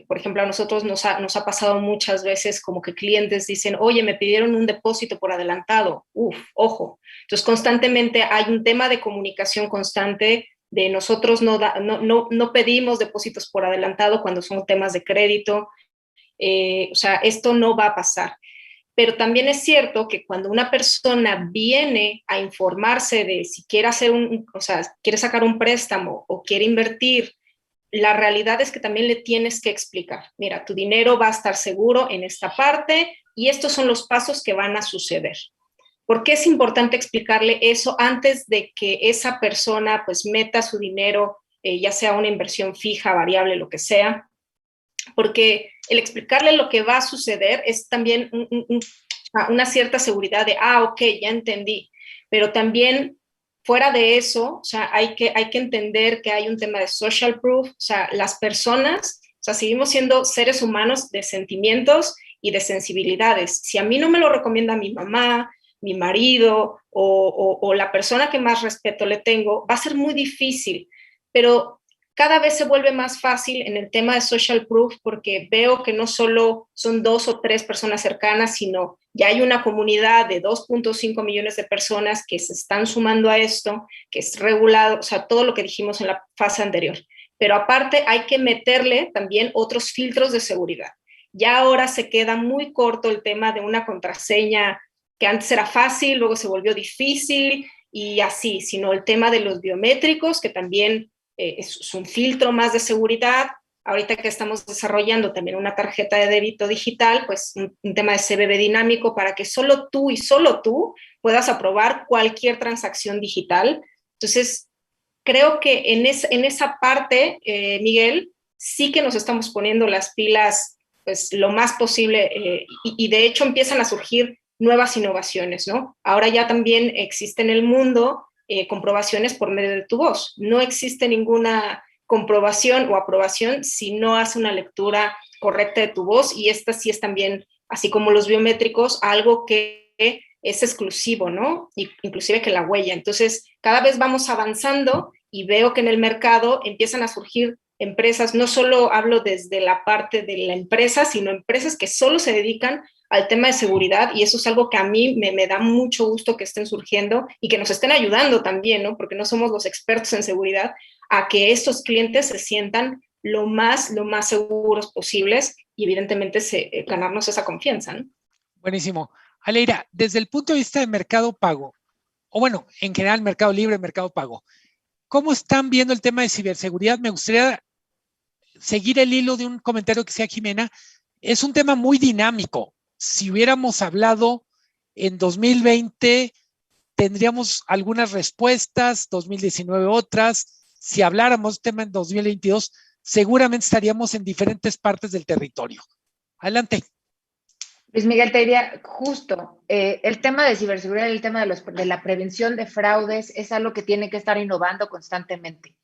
Por ejemplo, a nosotros nos ha pasado muchas veces como que clientes dicen, oye, me pidieron un depósito por adelantado. Ojo. Entonces, constantemente hay un tema de comunicación constante de nosotros no pedimos depósitos por adelantado cuando son temas de crédito. O sea, esto no va a pasar. Pero también es cierto que cuando una persona viene a informarse de si quiere quiere sacar un préstamo o quiere invertir, la realidad es que también le tienes que explicar, mira, tu dinero va a estar seguro en esta parte y estos son los pasos que van a suceder. ¿Por qué es importante explicarle eso antes de que esa persona pues meta su dinero, ya sea una inversión fija, variable, lo que sea? Porque el explicarle lo que va a suceder es también una cierta seguridad de, ok, ya entendí, pero también fuera de eso, o sea, hay que entender que hay un tema de social proof, o sea, las personas, o sea, seguimos siendo seres humanos de sentimientos y de sensibilidades. Si a mí no me lo recomienda mi mamá, mi marido o la persona que más respeto le tengo, va a ser muy difícil, pero cada vez se vuelve más fácil en el tema de social proof porque veo que no solo son 2 o 3 personas cercanas, sino ya hay una comunidad de 2.5 millones de personas que se están sumando a esto, que es regulado, o sea, todo lo que dijimos en la fase anterior. Pero aparte hay que meterle también otros filtros de seguridad. Ya ahora se queda muy corto el tema de una contraseña que antes era fácil, luego se volvió difícil y así, sino el tema de los biométricos, que también es un filtro más de seguridad. Ahorita que estamos desarrollando también una tarjeta de débito digital, pues un tema de CBB dinámico para que solo tú y solo tú puedas aprobar cualquier transacción digital. Entonces, creo que en esa parte, Miguel, sí que nos estamos poniendo las pilas pues, lo más posible y de hecho empiezan a surgir nuevas innovaciones, ¿no? Ahora ya también existe en el mundo comprobaciones por medio de tu voz. No existe ninguna comprobación o aprobación si no hace una lectura correcta de tu voz y esta sí es también, así como los biométricos, algo que es exclusivo, ¿no? Inclusive que la huella. Entonces, cada vez vamos avanzando y veo que en el mercado empiezan a surgir empresas, no solo hablo desde la parte de la empresa, sino empresas que solo se dedican al tema de seguridad y eso es algo que a mí me da mucho gusto que estén surgiendo y que nos estén ayudando también, ¿no? Porque no somos los expertos en seguridad, a que estos clientes se sientan lo más seguros posibles y evidentemente ganarnos esa confianza, ¿no? Buenísimo. Aleira, desde el punto de vista de mercado pago, o bueno, en general mercado libre, mercado pago, ¿cómo están viendo el tema de ciberseguridad? Me gustaría seguir el hilo de un comentario que hacía Jimena. Es un tema muy dinámico. Si hubiéramos hablado en 2020, tendríamos algunas respuestas, 2019 otras. Si habláramos de tema en 2022, seguramente estaríamos en diferentes partes del territorio. Adelante. Luis Miguel, te diría justo, el tema de ciberseguridad y el tema de la prevención de fraudes es algo que tiene que estar innovando constantemente,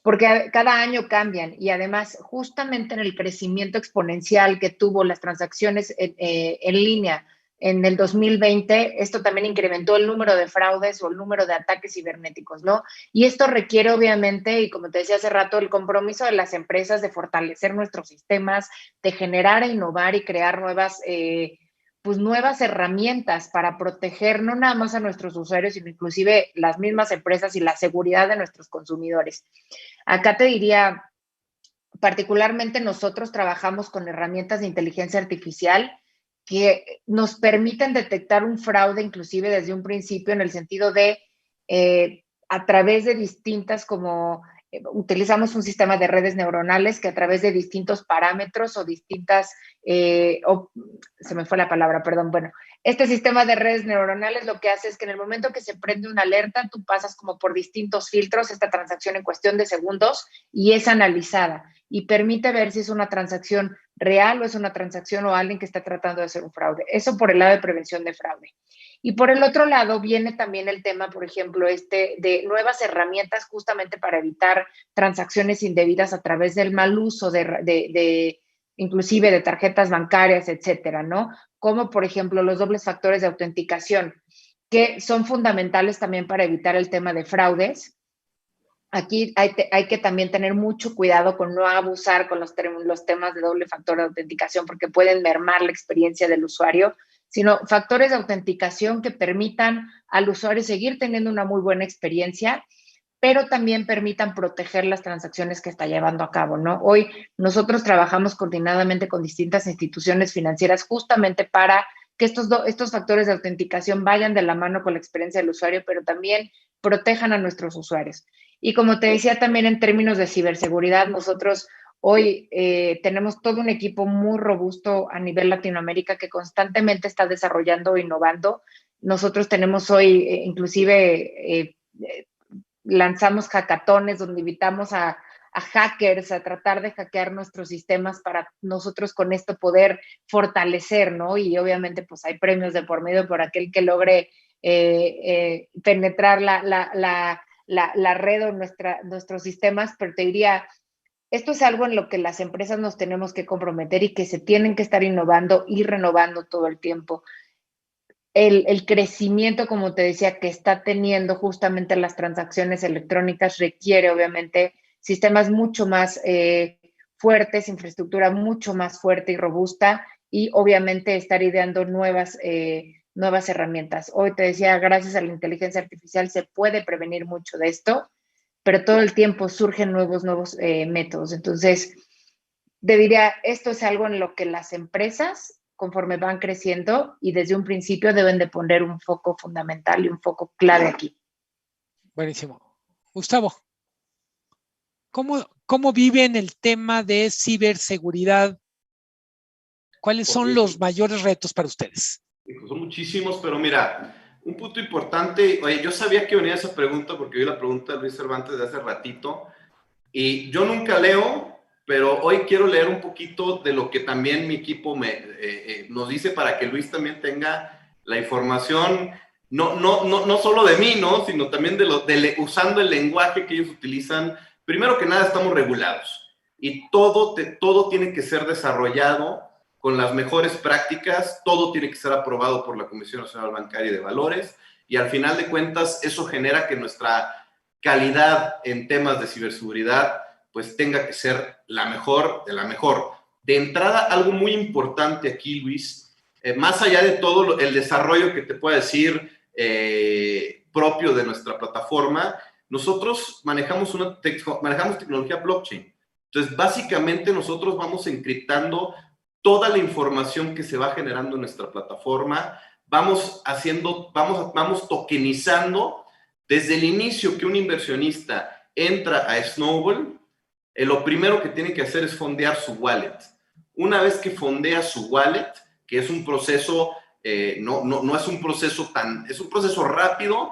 porque cada año cambian y además justamente en el crecimiento exponencial que tuvo las transacciones en línea en el 2020, esto también incrementó el número de fraudes o el número de ataques cibernéticos, ¿no? Y esto requiere obviamente, y como te decía hace rato, el compromiso de las empresas de fortalecer nuestros sistemas, de generar e innovar y crear nuevas herramientas para proteger no nada más a nuestros usuarios, sino inclusive las mismas empresas y la seguridad de nuestros consumidores. Acá te diría, particularmente nosotros trabajamos con herramientas de inteligencia artificial que nos permiten detectar un fraude inclusive desde un principio en el sentido de a través de utilizamos un sistema de redes neuronales que a través de distintos parámetros o se me fue la palabra, perdón, bueno, este sistema de redes neuronales lo que hace es que en el momento que se prende una alerta, tú pasas como por distintos filtros esta transacción en cuestión de segundos y es analizada y permite ver si es una transacción real o es una transacción o alguien que está tratando de hacer un fraude. Eso por el lado de prevención de fraude. Y por el otro lado viene también el tema, por ejemplo, de nuevas herramientas justamente para evitar transacciones indebidas a través del mal uso inclusive de tarjetas bancarias, etcétera, ¿no? Como por ejemplo los dobles factores de autenticación, que son fundamentales también para evitar el tema de fraudes. Aquí hay que también tener mucho cuidado con no abusar con los temas de doble factor de autenticación porque pueden mermar la experiencia del usuario, sino factores de autenticación que permitan al usuario seguir teniendo una muy buena experiencia, pero también permitan proteger las transacciones que está llevando a cabo, ¿no? Hoy nosotros trabajamos coordinadamente con distintas instituciones financieras justamente para que estos factores de autenticación vayan de la mano con la experiencia del usuario, pero también protejan a nuestros usuarios. Y como te decía también en términos de ciberseguridad, nosotros hoy tenemos todo un equipo muy robusto a nivel Latinoamérica que constantemente está desarrollando e innovando. Nosotros tenemos hoy inclusive lanzamos hackatones donde invitamos a hackers a tratar de hackear nuestros sistemas para nosotros con esto poder fortalecer, ¿no? Y obviamente pues hay premios de por medio por aquel que logre penetrar la red o nuestros sistemas, pero te diría, esto es algo en lo que las empresas nos tenemos que comprometer y que se tienen que estar innovando y renovando todo el tiempo. El crecimiento, como te decía, que está teniendo justamente las transacciones electrónicas requiere obviamente sistemas mucho más fuertes, infraestructura mucho más fuerte y robusta, y obviamente estar ideando nuevas herramientas. Hoy te decía, gracias a la inteligencia artificial se puede prevenir mucho de esto, pero todo el tiempo surgen nuevos métodos. Entonces, te diría, esto es algo en lo que las empresas, conforme van creciendo y desde un principio, deben de poner un foco fundamental y un foco clave aquí. Buenísimo. Gustavo, ¿cómo viven el tema de ciberseguridad? ¿Cuáles son los mayores retos para ustedes? Son muchísimos, pero mira, un punto importante, oye, yo sabía que venía esa pregunta porque vi la pregunta de Luis Cervantes de hace ratito, y yo nunca leo, pero hoy quiero leer un poquito de lo que también mi equipo nos dice para que Luis también tenga la información, no solo de mí, ¿no? Sino también usando el lenguaje que ellos utilizan. Primero que nada, estamos regulados y todo tiene que ser desarrollado con las mejores prácticas, todo tiene que ser aprobado por la Comisión Nacional Bancaria y de Valores, y al final de cuentas eso genera que nuestra calidad en temas de ciberseguridad pues tenga que ser la mejor de la mejor. De entrada, algo muy importante aquí, Luis, más allá de todo el desarrollo que te pueda decir propio de nuestra plataforma, nosotros manejamos tecnología blockchain. Entonces, básicamente nosotros vamos encriptando toda la información que se va generando en nuestra plataforma, vamos tokenizando desde el inicio que un inversionista entra a Snowball, lo primero que tiene que hacer es fondear su wallet. Una vez que fondea su wallet, que es un proceso, no es un proceso es un proceso rápido,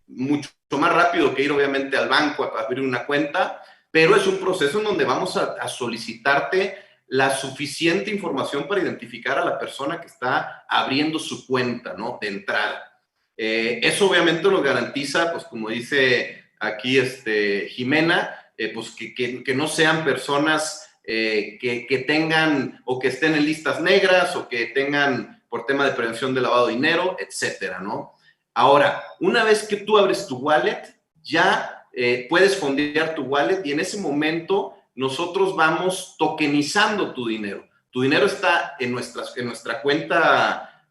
mucho más rápido que ir obviamente al banco a abrir una cuenta, pero es un proceso en donde vamos a solicitarte la suficiente información para identificar a la persona que está abriendo su cuenta, ¿no? De entrada. Eso obviamente lo garantiza, pues como dice aquí Jimena, pues que no sean personas que tengan o que estén en listas negras o que tengan por tema de prevención de lavado de dinero, etcétera, ¿no? Ahora, una vez que tú abres tu wallet, ya puedes fondear tu wallet y en ese momento nosotros vamos tokenizando tu dinero. Tu dinero está en nuestra cuenta,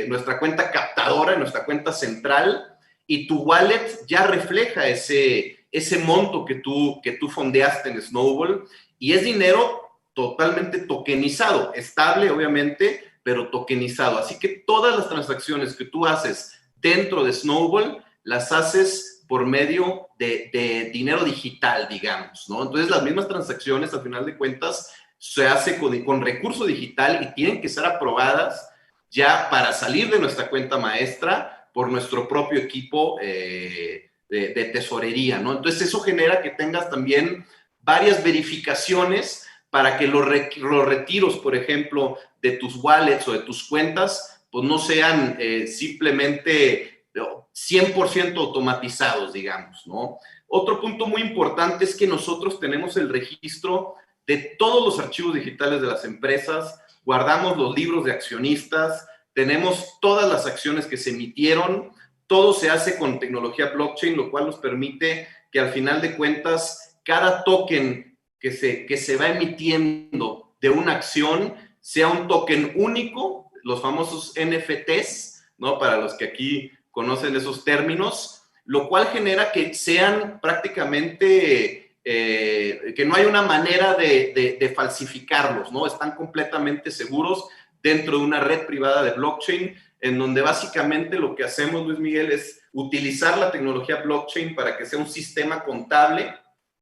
nuestra cuenta captadora, en nuestra cuenta central, y tu wallet ya refleja ese monto que tú fondeaste en Snowball, y es dinero totalmente tokenizado, estable obviamente, pero tokenizado. Así que todas las transacciones que tú haces dentro de Snowball las haces por medio de dinero digital, digamos, ¿no? Entonces, las mismas transacciones, al final de cuentas, se hace con recurso digital y tienen que ser aprobadas ya para salir de nuestra cuenta maestra por nuestro propio equipo de tesorería, ¿no? Entonces, eso genera que tengas también varias verificaciones para que los retiros, por ejemplo, de tus wallets o de tus cuentas, pues no sean simplemente 100% automatizados, digamos, ¿no? Otro punto muy importante es que nosotros tenemos el registro de todos los archivos digitales de las empresas, guardamos los libros de accionistas, tenemos todas las acciones que se emitieron, todo se hace con tecnología blockchain, lo cual nos permite que al final de cuentas cada token que se va emitiendo de una acción sea un token único, los famosos NFTs, ¿no? Para los que aquí conocen esos términos, lo cual genera que sean prácticamente, que no hay una manera de falsificarlos, ¿no? Están completamente seguros dentro de una red privada de blockchain, en donde básicamente lo que hacemos, Luis Miguel, es utilizar la tecnología blockchain para que sea un sistema contable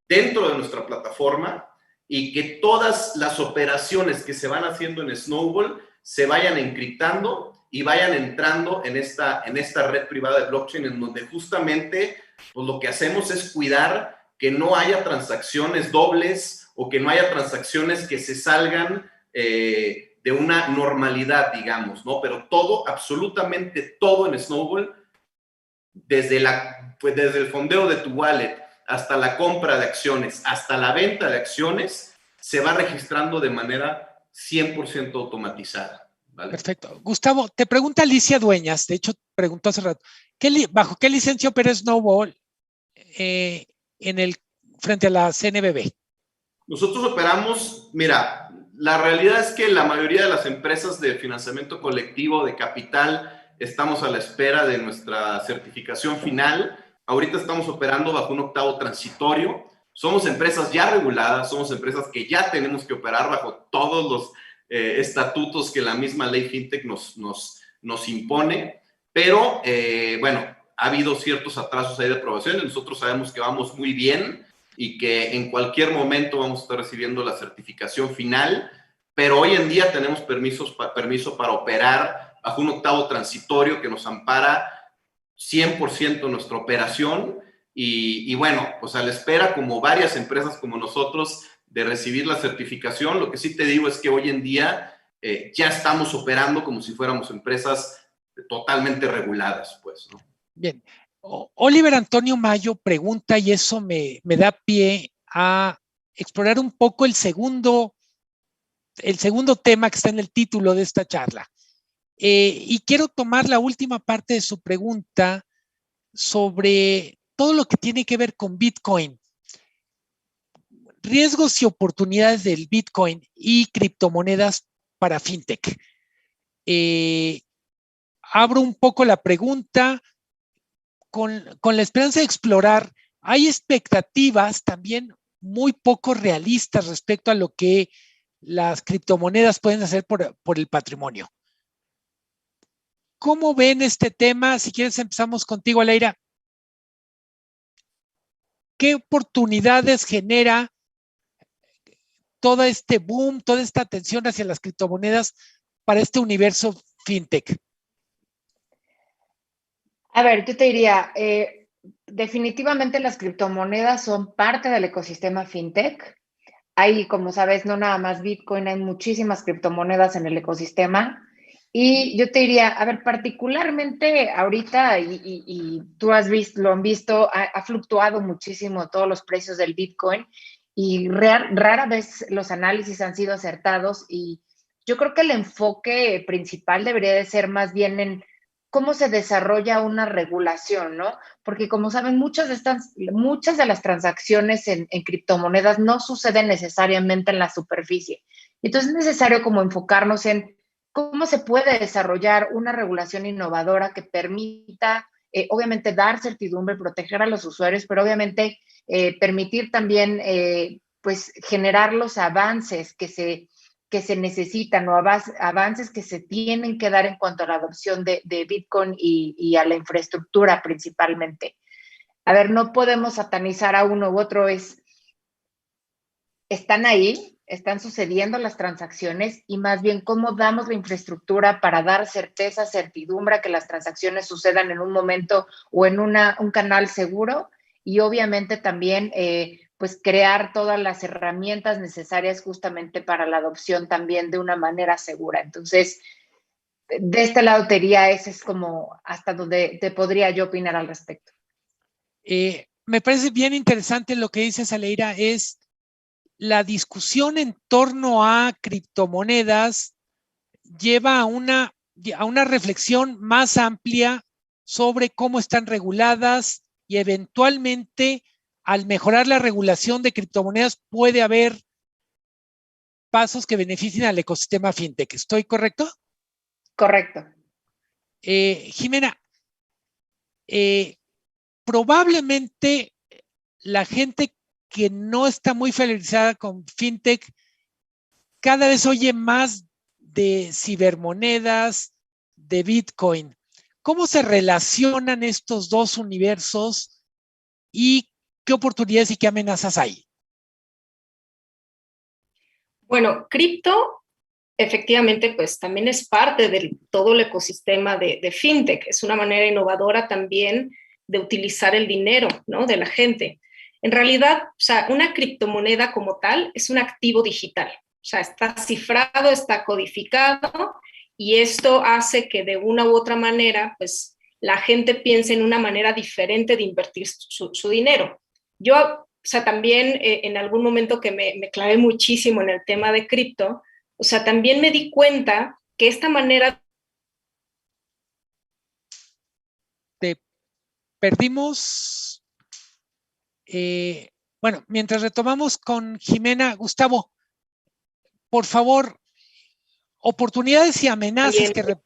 dentro de nuestra plataforma y que todas las operaciones que se van haciendo en Snowball se vayan encriptando y vayan entrando en esta red privada de blockchain, en donde justamente pues, lo que hacemos es cuidar que no haya transacciones dobles o que no haya transacciones que se salgan de una normalidad, digamos, ¿no? Pero todo, absolutamente todo en Snowball, desde el fondeo de tu wallet hasta la compra de acciones, hasta la venta de acciones, se va registrando de manera 100% automatizada. ¿Vale? Perfecto. Gustavo, te pregunta Alicia Dueñas, de hecho preguntó hace rato, ¿bajo qué licencia opera Snowball en el frente a la CNBV? Nosotros operamos, mira, la realidad es que la mayoría de las empresas de financiamiento colectivo de capital estamos a la espera de nuestra certificación final. Ahorita estamos operando bajo un octavo transitorio. Somos empresas ya reguladas, somos empresas que ya tenemos que operar bajo todos los estatutos que la misma ley FinTech nos impone. Pero, bueno, ha habido ciertos atrasos ahí de aprobación. Nosotros sabemos que vamos muy bien y que en cualquier momento vamos a estar recibiendo la certificación final, pero hoy en día tenemos permiso para operar bajo un octavo transitorio que nos ampara 100% nuestra operación y bueno, pues a la espera, como varias empresas como nosotros, de recibir la certificación. Lo que sí te digo es que hoy en día ya estamos operando como si fuéramos empresas totalmente reguladas, pues, ¿no? Bien. Oliver Antonio Mayo pregunta, y eso me da pie a explorar un poco el segundo tema que está en el título de esta charla. Y quiero tomar la última parte de su pregunta sobre todo lo que tiene que ver con Bitcoin, riesgos y oportunidades del Bitcoin y criptomonedas para FinTech. Abro un poco la pregunta con la esperanza de explorar. Hay expectativas también muy poco realistas respecto a lo que las criptomonedas pueden hacer por el patrimonio. ¿Cómo ven este tema? Si quieres empezamos contigo, Aleira. ¿Qué oportunidades genera todo este boom, toda esta atención hacia las criptomonedas para este universo FinTech? A ver, yo te diría, definitivamente las criptomonedas son parte del ecosistema FinTech. Hay, como sabes, no nada más Bitcoin, hay muchísimas criptomonedas en el ecosistema. Y yo te diría, a ver, particularmente ahorita, y tú lo han visto, ha fluctuado muchísimo todos los precios del Bitcoin y rara vez los análisis han sido acertados. Y yo creo que el enfoque principal debería de ser más bien en cómo se desarrolla una regulación, ¿no? Porque como saben, muchas de las transacciones en criptomonedas no suceden necesariamente en la superficie. Entonces es necesario como enfocarnos en cómo se puede desarrollar una regulación innovadora que permita, obviamente, dar certidumbre, proteger a los usuarios, pero obviamente permitir también, pues, generar los avances que se necesitan o avances que se tienen que dar en cuanto a la adopción de Bitcoin y a la infraestructura principalmente. A ver, no podemos satanizar a uno u otro, están ahí, están sucediendo las transacciones y más bien cómo damos la infraestructura para dar certeza, certidumbre que las transacciones sucedan en un momento o en un canal seguro y obviamente también pues crear todas las herramientas necesarias justamente para la adopción también de una manera segura. Entonces, de este lado te diría, ese es como hasta donde te podría yo opinar al respecto. Me parece bien interesante lo que dices, Aleira, es la discusión en torno a criptomonedas lleva a una reflexión más amplia sobre cómo están reguladas y eventualmente al mejorar la regulación de criptomonedas puede haber pasos que beneficien al ecosistema FinTech. ¿Estoy correcto? Correcto. Jimena, probablemente la gente que no está muy familiarizada con FinTech cada vez oye más de cibermonedas, de Bitcoin. ¿Cómo se relacionan estos dos universos y qué oportunidades y qué amenazas hay? Bueno, cripto efectivamente pues también es parte de todo el ecosistema de FinTech. Es una manera innovadora también de utilizar el dinero, ¿no?, de la gente. En realidad, o sea, una criptomoneda como tal es un activo digital. O sea, está cifrado, está codificado y esto hace que de una u otra manera, pues, la gente piense en una manera diferente de invertir su dinero. Yo, o sea, también en algún momento que me clavé muchísimo en el tema de cripto, o sea, también me di cuenta que esta manera... Perdimos Bueno, mientras retomamos con Jimena, Gustavo, por favor, oportunidades y amenazas que...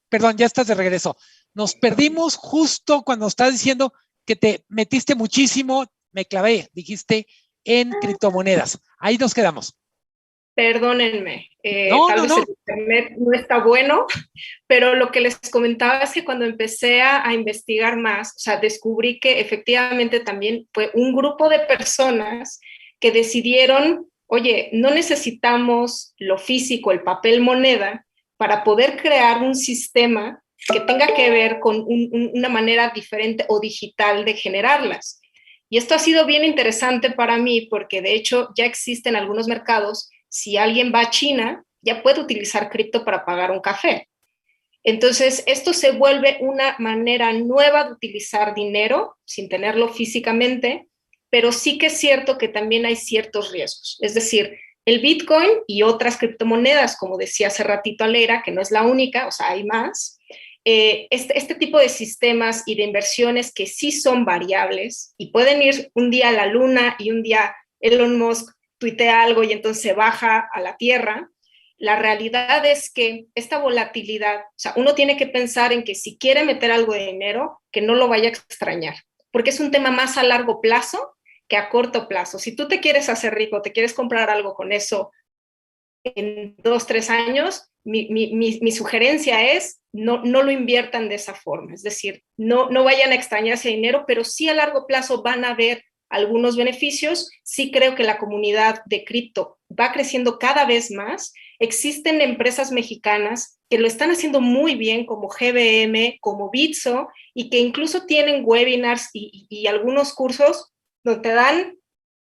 Perdón, ya estás de regreso. Nos perdimos justo cuando estás diciendo que te metiste muchísimo, me clavé, dijiste, en criptomonedas. Ahí nos quedamos. Perdónenme, No. el internet no está bueno, pero lo que les comentaba es que cuando empecé a investigar más, o sea, descubrí que efectivamente también fue un grupo de personas que decidieron, oye, no necesitamos lo físico, el papel moneda, para poder crear un sistema que tenga que ver con una manera diferente o digital de generarlas. Y esto ha sido bien interesante para mí porque de hecho ya existen algunos mercados. Si alguien va a China, ya puede utilizar cripto para pagar un café. Entonces, esto se vuelve una manera nueva de utilizar dinero sin tenerlo físicamente, pero sí que es cierto que también hay ciertos riesgos. Es decir, el Bitcoin y otras criptomonedas, como decía hace ratito Alegra, que no es la única, o sea, hay más, este tipo de sistemas y de inversiones que sí son variables y pueden ir un día a la luna y un día Elon Musk tuitea algo y entonces se baja a la tierra. La realidad es que esta volatilidad, o sea, uno tiene que pensar en que si quiere meter algo de dinero, que no lo vaya a extrañar, porque es un tema más a largo plazo que a corto plazo. Si tú te quieres hacer rico, te quieres comprar algo con eso en 2, 3 años, mi sugerencia es no lo inviertan de esa forma, es decir, no vayan a extrañar ese dinero, pero sí a largo plazo van a ver algunos beneficios. Sí creo que la comunidad de cripto va creciendo cada vez más. Existen empresas mexicanas que lo están haciendo muy bien, como GBM, como Bitso, y que incluso tienen webinars y algunos cursos donde te dan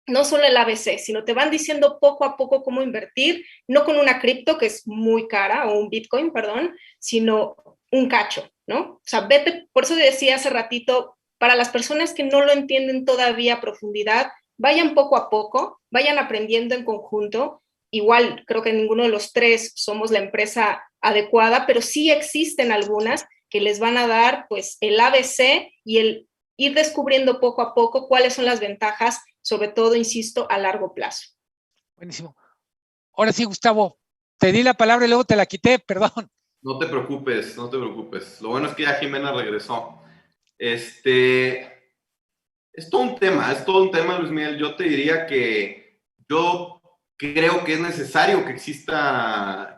no solo el ABC, sino te van diciendo poco a poco cómo invertir, no con una cripto que es muy cara, o un Bitcoin, perdón, sino un cacho, ¿no? O sea, vete, por eso decía hace ratito, para las personas que no lo entienden todavía a profundidad, vayan poco a poco, vayan aprendiendo en conjunto. Igual, creo que ninguno de los tres somos la empresa adecuada, pero sí existen algunas que les van a dar, pues, el ABC y el ir descubriendo poco a poco cuáles son las ventajas, sobre todo, insisto, a largo plazo. Buenísimo. Ahora sí, Gustavo, te di la palabra y luego te la quité, perdón. No te preocupes, no te preocupes. Lo bueno es que ya Jimena regresó. Es todo un tema, Luis Miguel. Yo te diría que yo creo que es necesario que existan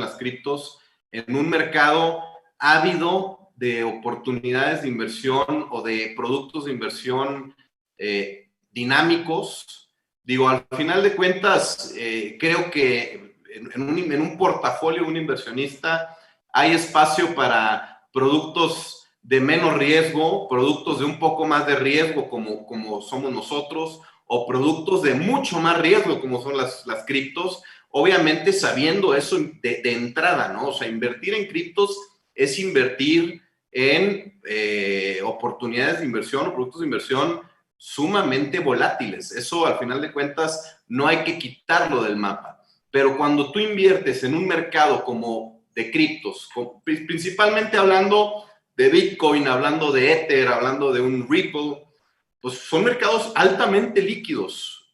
las criptos en un mercado ávido de oportunidades de inversión o de productos de inversión dinámicos. Digo, al final de cuentas, creo que en un portafolio, un inversionista, hay espacio para productos de menos riesgo, productos de un poco más de riesgo como somos nosotros, o productos de mucho más riesgo como son las criptos, obviamente sabiendo eso de entrada, ¿no? O sea, invertir en criptos es invertir en oportunidades de inversión o productos de inversión sumamente volátiles. Eso, al final de cuentas, no hay que quitarlo del mapa. Pero cuando tú inviertes en un mercado como de criptos, principalmente hablando de Bitcoin, hablando de Ether, hablando de un Ripple, pues son mercados altamente líquidos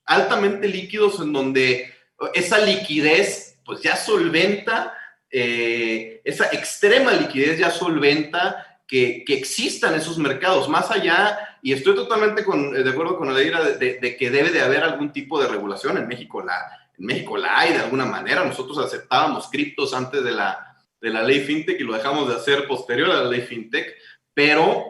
en donde esa liquidez pues ya solventa, esa extrema liquidez ya solventa que existan esos mercados, más allá, y estoy totalmente de acuerdo con la idea de que debe de haber algún tipo de regulación. En México la hay de alguna manera. Nosotros aceptábamos criptos antes de la ley FinTech y lo dejamos de hacer posterior a la ley FinTech, pero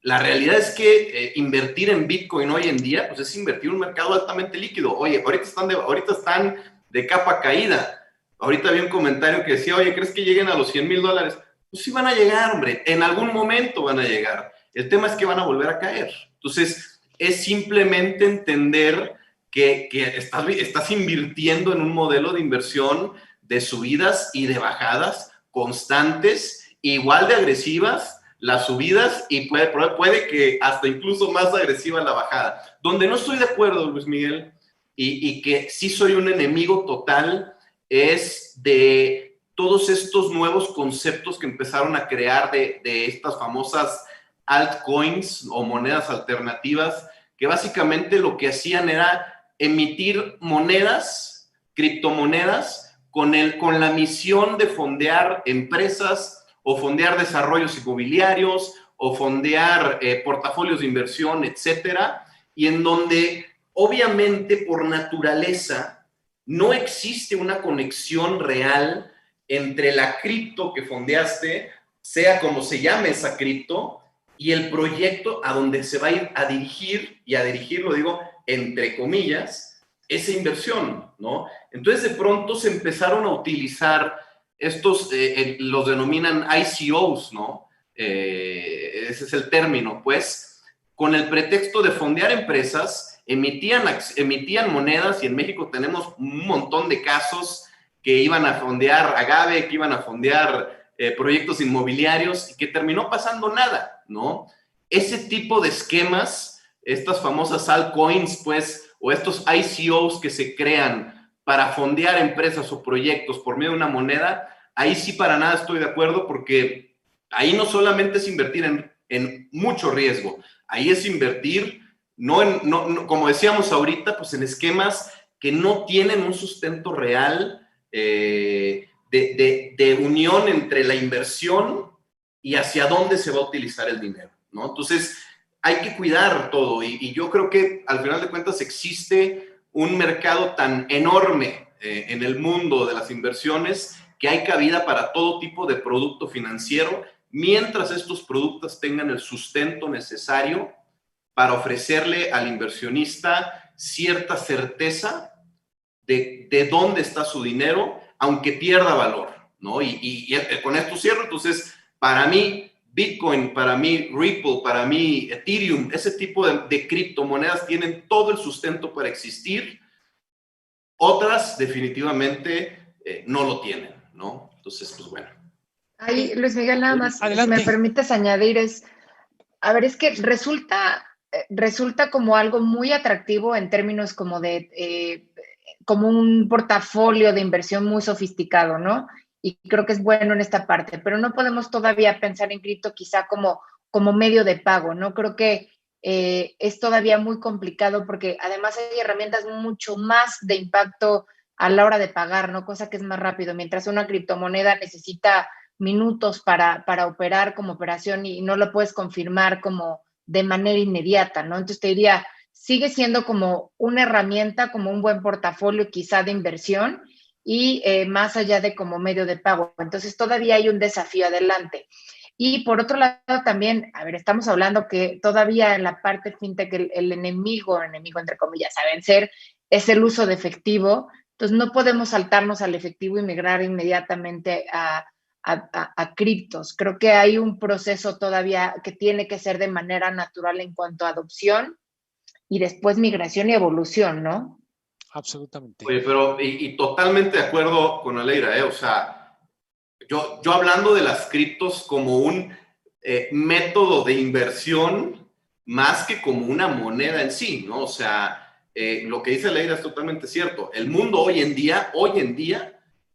la realidad es que invertir en Bitcoin hoy en día pues es invertir en un mercado altamente líquido. Oye, ahorita están de capa caída. Ahorita había un comentario que decía, oye, ¿crees que lleguen a los $100,000? Pues sí van a llegar, hombre, en algún momento van a llegar. El tema es que van a volver a caer. Entonces, es simplemente entender que estás invirtiendo en un modelo de inversión de subidas y de bajadas constantes, igual de agresivas las subidas y puede que hasta incluso más agresiva la bajada. Donde no estoy de acuerdo, Luis Miguel, y que sí soy un enemigo total, es de todos estos nuevos conceptos que empezaron a crear de estas famosas altcoins o monedas alternativas que básicamente lo que hacían era emitir monedas, criptomonedas, con la misión de fondear empresas o fondear desarrollos inmobiliarios o fondear portafolios de inversión, etcétera, y en donde obviamente por naturaleza no existe una conexión real entre la cripto que fondeaste, sea como se llame esa cripto, y el proyecto a donde se va a ir a dirigir, y a dirigir lo digo entre comillas, esa inversión, ¿no? Entonces de pronto se empezaron a utilizar estos, los denominan ICOs, ¿no? Ese es el término, pues, con el pretexto de fondear empresas, emitían monedas, y en México tenemos un montón de casos que iban a fondear agave, que iban a fondear proyectos inmobiliarios, y que terminó pasando nada, ¿no? Ese tipo de esquemas, estas famosas altcoins, pues, o estos ICOs que se crean para fondear empresas o proyectos por medio de una moneda, ahí sí para nada estoy de acuerdo, porque ahí no solamente es invertir en mucho riesgo, ahí es invertir, como decíamos ahorita, pues en esquemas que no tienen un sustento real de unión entre la inversión y hacia dónde se va a utilizar el dinero, ¿no? Entonces, hay que cuidar todo, y yo creo que al final de cuentas existe un mercado tan enorme en el mundo de las inversiones que hay cabida para todo tipo de producto financiero, mientras estos productos tengan el sustento necesario para ofrecerle al inversionista cierta certeza de dónde está su dinero, aunque pierda valor, ¿no? Y con esto cierro. Entonces, para mí, Bitcoin, para mí, Ripple, para mí, Ethereum, ese tipo de criptomonedas tienen todo el sustento para existir. Otras, definitivamente, no lo tienen, ¿no? Entonces, pues bueno. Ahí, Luis Miguel, nada más, Adelante. si me permites añadir, a ver, es que resulta como algo muy atractivo en términos como de, como un portafolio de inversión muy sofisticado, ¿no? Y creo que es bueno en esta parte, pero no podemos todavía pensar en cripto quizá como medio de pago, ¿no? Creo que es todavía muy complicado porque además hay herramientas mucho más de impacto a la hora de pagar, ¿no? Cosa que es más rápido, mientras una criptomoneda necesita minutos para operar como operación y no lo puedes confirmar como de manera inmediata, ¿no? Entonces te diría, sigue siendo como una herramienta, como un buen portafolio quizá de inversión y más allá de como medio de pago. Entonces todavía hay un desafío adelante. Y por otro lado también, a ver, estamos hablando que todavía en la parte fintech el enemigo entre comillas, a vencer es el uso de efectivo. Entonces no podemos saltarnos al efectivo y migrar inmediatamente a criptos. Creo que hay un proceso todavía que tiene que ser de manera natural en cuanto a adopción y después migración y evolución, ¿no? Absolutamente. Oye, pero y totalmente de acuerdo con Aleira, ¿eh? O sea, yo hablando de las criptos como un método de inversión más que como una moneda en sí, ¿no? O sea, lo que dice Aleira es totalmente cierto. El mundo hoy en día,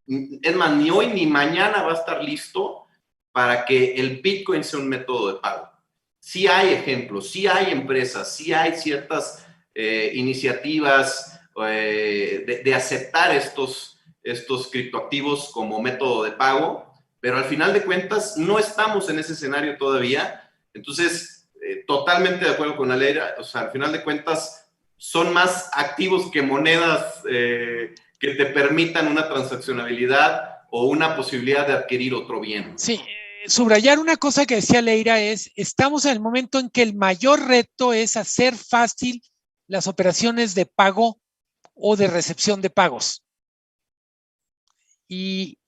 es más, ni hoy ni mañana va a estar listo para que el Bitcoin sea un método de pago. Sí hay ejemplos, sí hay empresas, sí hay ciertas iniciativas de aceptar estos criptoactivos como método de pago, pero al final de cuentas no estamos en ese escenario todavía. Entonces, totalmente de acuerdo con Aleira. O sea, al final de cuentas son más activos que monedas que te permitan una transaccionabilidad o una posibilidad de adquirir otro bien. Sí, subrayar una cosa que decía Leira es, estamos en el momento en que el mayor reto es hacer fácil las operaciones de pago o de recepción de pagos. Y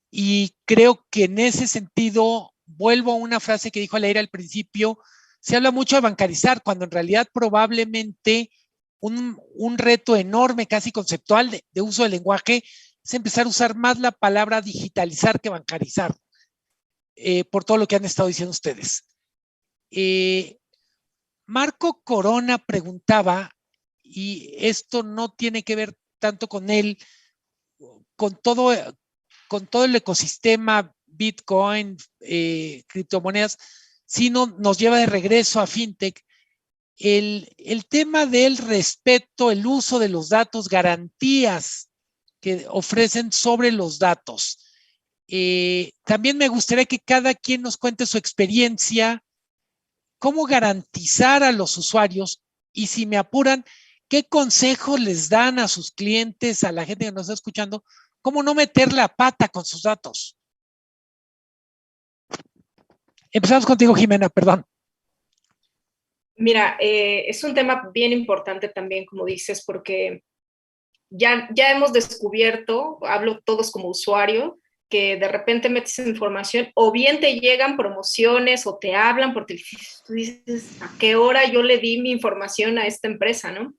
creo que en ese sentido, vuelvo a una frase que dijo Leira al principio, se habla mucho de bancarizar, cuando en realidad probablemente un reto enorme, casi conceptual de uso del lenguaje, es empezar a usar más la palabra digitalizar que bancarizar, por todo lo que han estado diciendo ustedes. Marco Corona preguntaba, y esto no tiene que ver tanto con él, con todo el ecosistema Bitcoin, criptomonedas, sino nos lleva de regreso a FinTech. el tema del respeto, el uso de los datos, garantías que ofrecen sobre los datos. También me gustaría que cada quien nos cuente su experiencia, cómo garantizar a los usuarios y, si me apuran, qué consejos les dan a sus clientes, a la gente que nos está escuchando, cómo no meter la pata con sus datos. Empezamos contigo, Jimena, perdón. Mira, es un tema bien importante también, como dices, porque ya hemos descubierto, hablo todos como usuario, que de repente metes información o bien te llegan promociones o te hablan porque tú dices, ¿a qué hora yo le di mi información a esta empresa, no?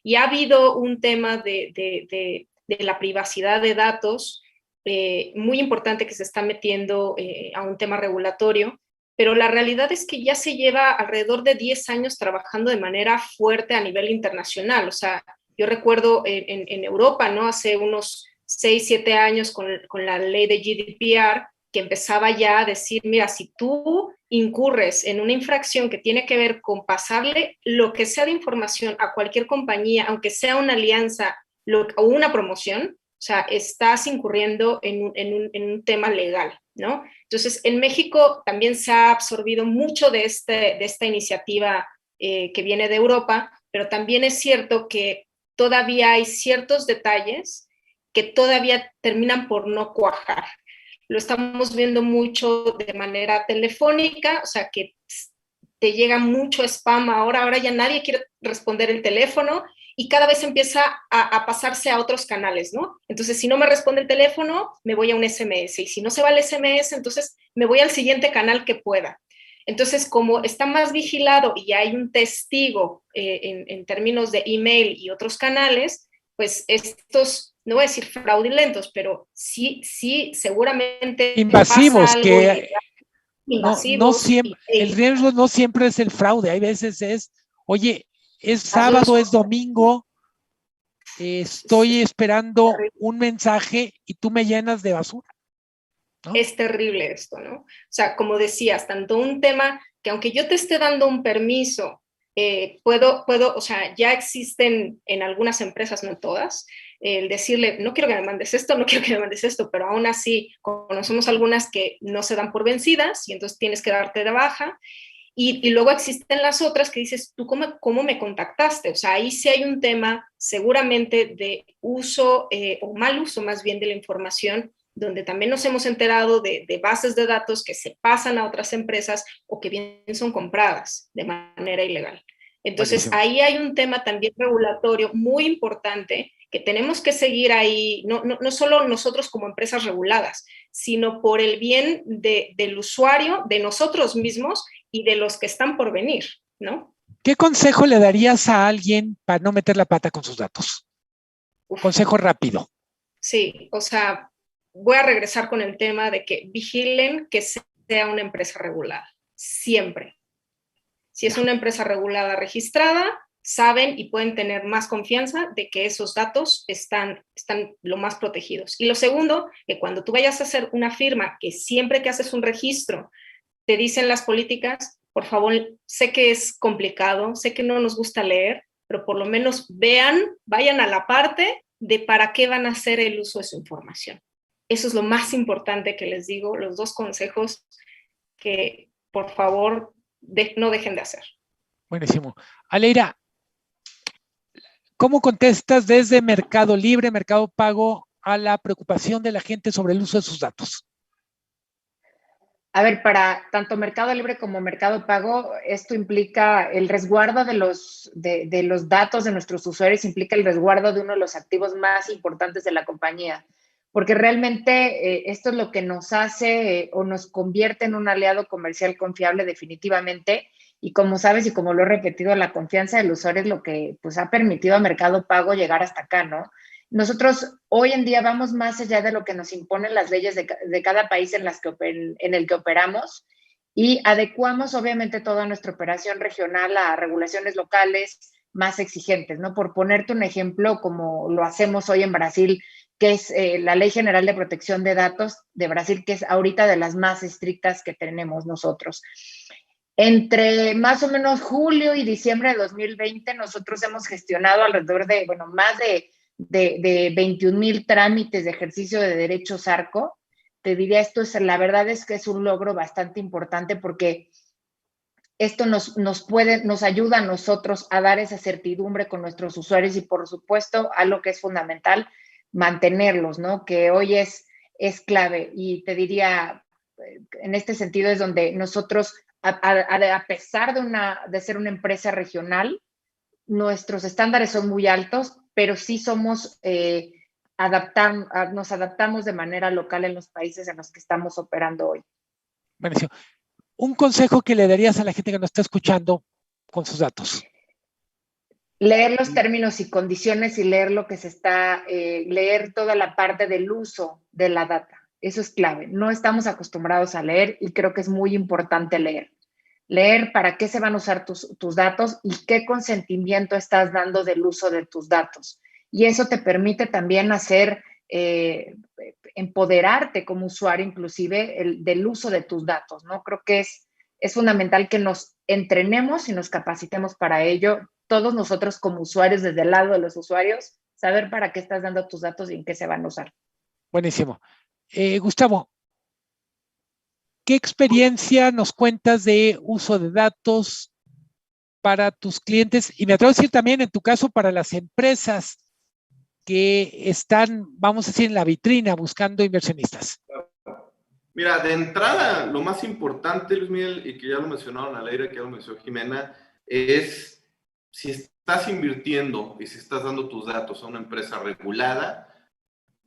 Y ha habido un tema de la privacidad de datos muy importante que se está metiendo a un tema regulatorio, pero la realidad es que ya se lleva alrededor de 10 años trabajando de manera fuerte a nivel internacional. O sea, yo recuerdo en Europa, ¿no? Hace unos 6, 7 años con la ley de GDPR, que empezaba ya a decir, mira, si tú incurres en una infracción que tiene que ver con pasarle lo que sea de información a cualquier compañía, aunque sea una alianza o una promoción, o sea, estás incurriendo en un tema legal, ¿no? Entonces, en México también se ha absorbido mucho de esta iniciativa que viene de Europa, pero también es cierto que todavía hay ciertos detalles que todavía terminan por no cuajar. Lo estamos viendo mucho de manera telefónica, o sea, que te llega mucho spam ahora ya nadie quiere responder el teléfono y cada vez empieza a pasarse a otros canales, ¿no? Entonces, si no me responde el teléfono, me voy a un SMS, y si no se va el SMS, entonces me voy al siguiente canal que pueda. Entonces, como está más vigilado y hay un testigo en términos de email y otros canales, pues estos, no voy a decir fraudulentos, pero sí, seguramente Invasivos, pasa algo que invasivos. no siempre, el riesgo no siempre es el fraude, hay veces es, oye, es sábado, es domingo, estoy esperando un mensaje y tú me llenas de basura, ¿no? Es terrible esto, ¿no? O sea, como decías, tanto un tema que aunque yo te esté dando un permiso, o sea, ya existen en algunas empresas, no en todas, el decirle, no quiero que me mandes esto, no quiero que me mandes esto, pero aún así conocemos algunas que no se dan por vencidas y entonces tienes que darte de baja. Y luego existen las otras que dices, ¿tú cómo me contactaste? O sea, ahí sí hay un tema seguramente de uso o mal uso más bien de la información, donde también nos hemos enterado de bases de datos que se pasan a otras empresas o que bien son compradas de manera ilegal. Entonces, buenísimo. Ahí hay un tema también regulatorio muy importante que tenemos que seguir ahí, no solo nosotros como empresas reguladas, sino por el bien del usuario, de nosotros mismos y de los que están por venir, ¿no? ¿Qué consejo le darías a alguien para no meter la pata con sus datos? Consejo rápido. Sí, o sea, voy a regresar con el tema de que vigilen que sea una empresa regulada, siempre. Si es una empresa regulada registrada, saben y pueden tener más confianza de que esos datos están lo más protegidos. Y lo segundo, que cuando tú vayas a hacer una firma, que siempre que haces un registro, te dicen las políticas, por favor, sé que es complicado, sé que no nos gusta leer, pero por lo menos vayan a la parte de para qué van a hacer el uso de su información. Eso es lo más importante que les digo, los dos consejos que por favor no dejen de hacer. Buenísimo. Aleira, ¿cómo contestas desde Mercado Libre, Mercado Pago, a la preocupación de la gente sobre el uso de sus datos? A ver, para tanto Mercado Libre como Mercado Pago, esto implica el resguardo de los datos de nuestros usuarios, implica el resguardo de uno de los activos más importantes de la compañía, porque realmente esto es lo que nos hace o nos convierte en un aliado comercial confiable definitivamente, y como sabes y como lo he repetido, la confianza del usuario es lo que pues, ha permitido a Mercado Pago llegar hasta acá, ¿no? Nosotros hoy en día vamos más allá de lo que nos imponen las leyes de cada país en el que operamos y adecuamos obviamente toda nuestra operación regional a regulaciones locales más exigentes, ¿no? Por ponerte un ejemplo, como lo hacemos hoy en Brasil, que es la Ley General de Protección de Datos de Brasil, que es ahorita de las más estrictas que tenemos nosotros. Entre más o menos julio y diciembre de 2020, nosotros hemos gestionado alrededor de, bueno, más de 21,000 trámites de ejercicio de derechos ARCO. Te diría, la verdad es que es un logro bastante importante porque esto nos ayuda a nosotros a dar esa certidumbre con nuestros usuarios y, por supuesto, algo que es fundamental, mantenerlos, ¿no? Que hoy es clave. Y te diría, en este sentido es donde nosotros, a pesar de ser una empresa regional, nuestros estándares son muy altos, pero sí nos adaptamos de manera local en los países en los que estamos operando hoy. Buenísimo. Un consejo que le darías a la gente que nos está escuchando con sus datos. Leer los términos y condiciones y leer lo que leer toda la parte del uso de la data. Eso es clave. No estamos acostumbrados a leer y creo que es muy importante leer. Leer para qué se van a usar tus datos y qué consentimiento estás dando del uso de tus datos. Y eso te permite también empoderarte como usuario, inclusive del uso de tus datos, ¿no? Creo que es fundamental que nos entrenemos y nos capacitemos para ello. Todos nosotros como usuarios, desde el lado de los usuarios, saber para qué estás dando tus datos y en qué se van a usar. Buenísimo. Gustavo, ¿qué experiencia nos cuentas de uso de datos para tus clientes? Y me atrevo a decir también, en tu caso, para las empresas que están, vamos a decir, en la vitrina buscando inversionistas. Mira, de entrada, lo más importante, Luis Miguel, y que ya lo mencionaron Aleira, que ya lo mencionó Jimena, es si estás invirtiendo y si estás dando tus datos a una empresa regulada,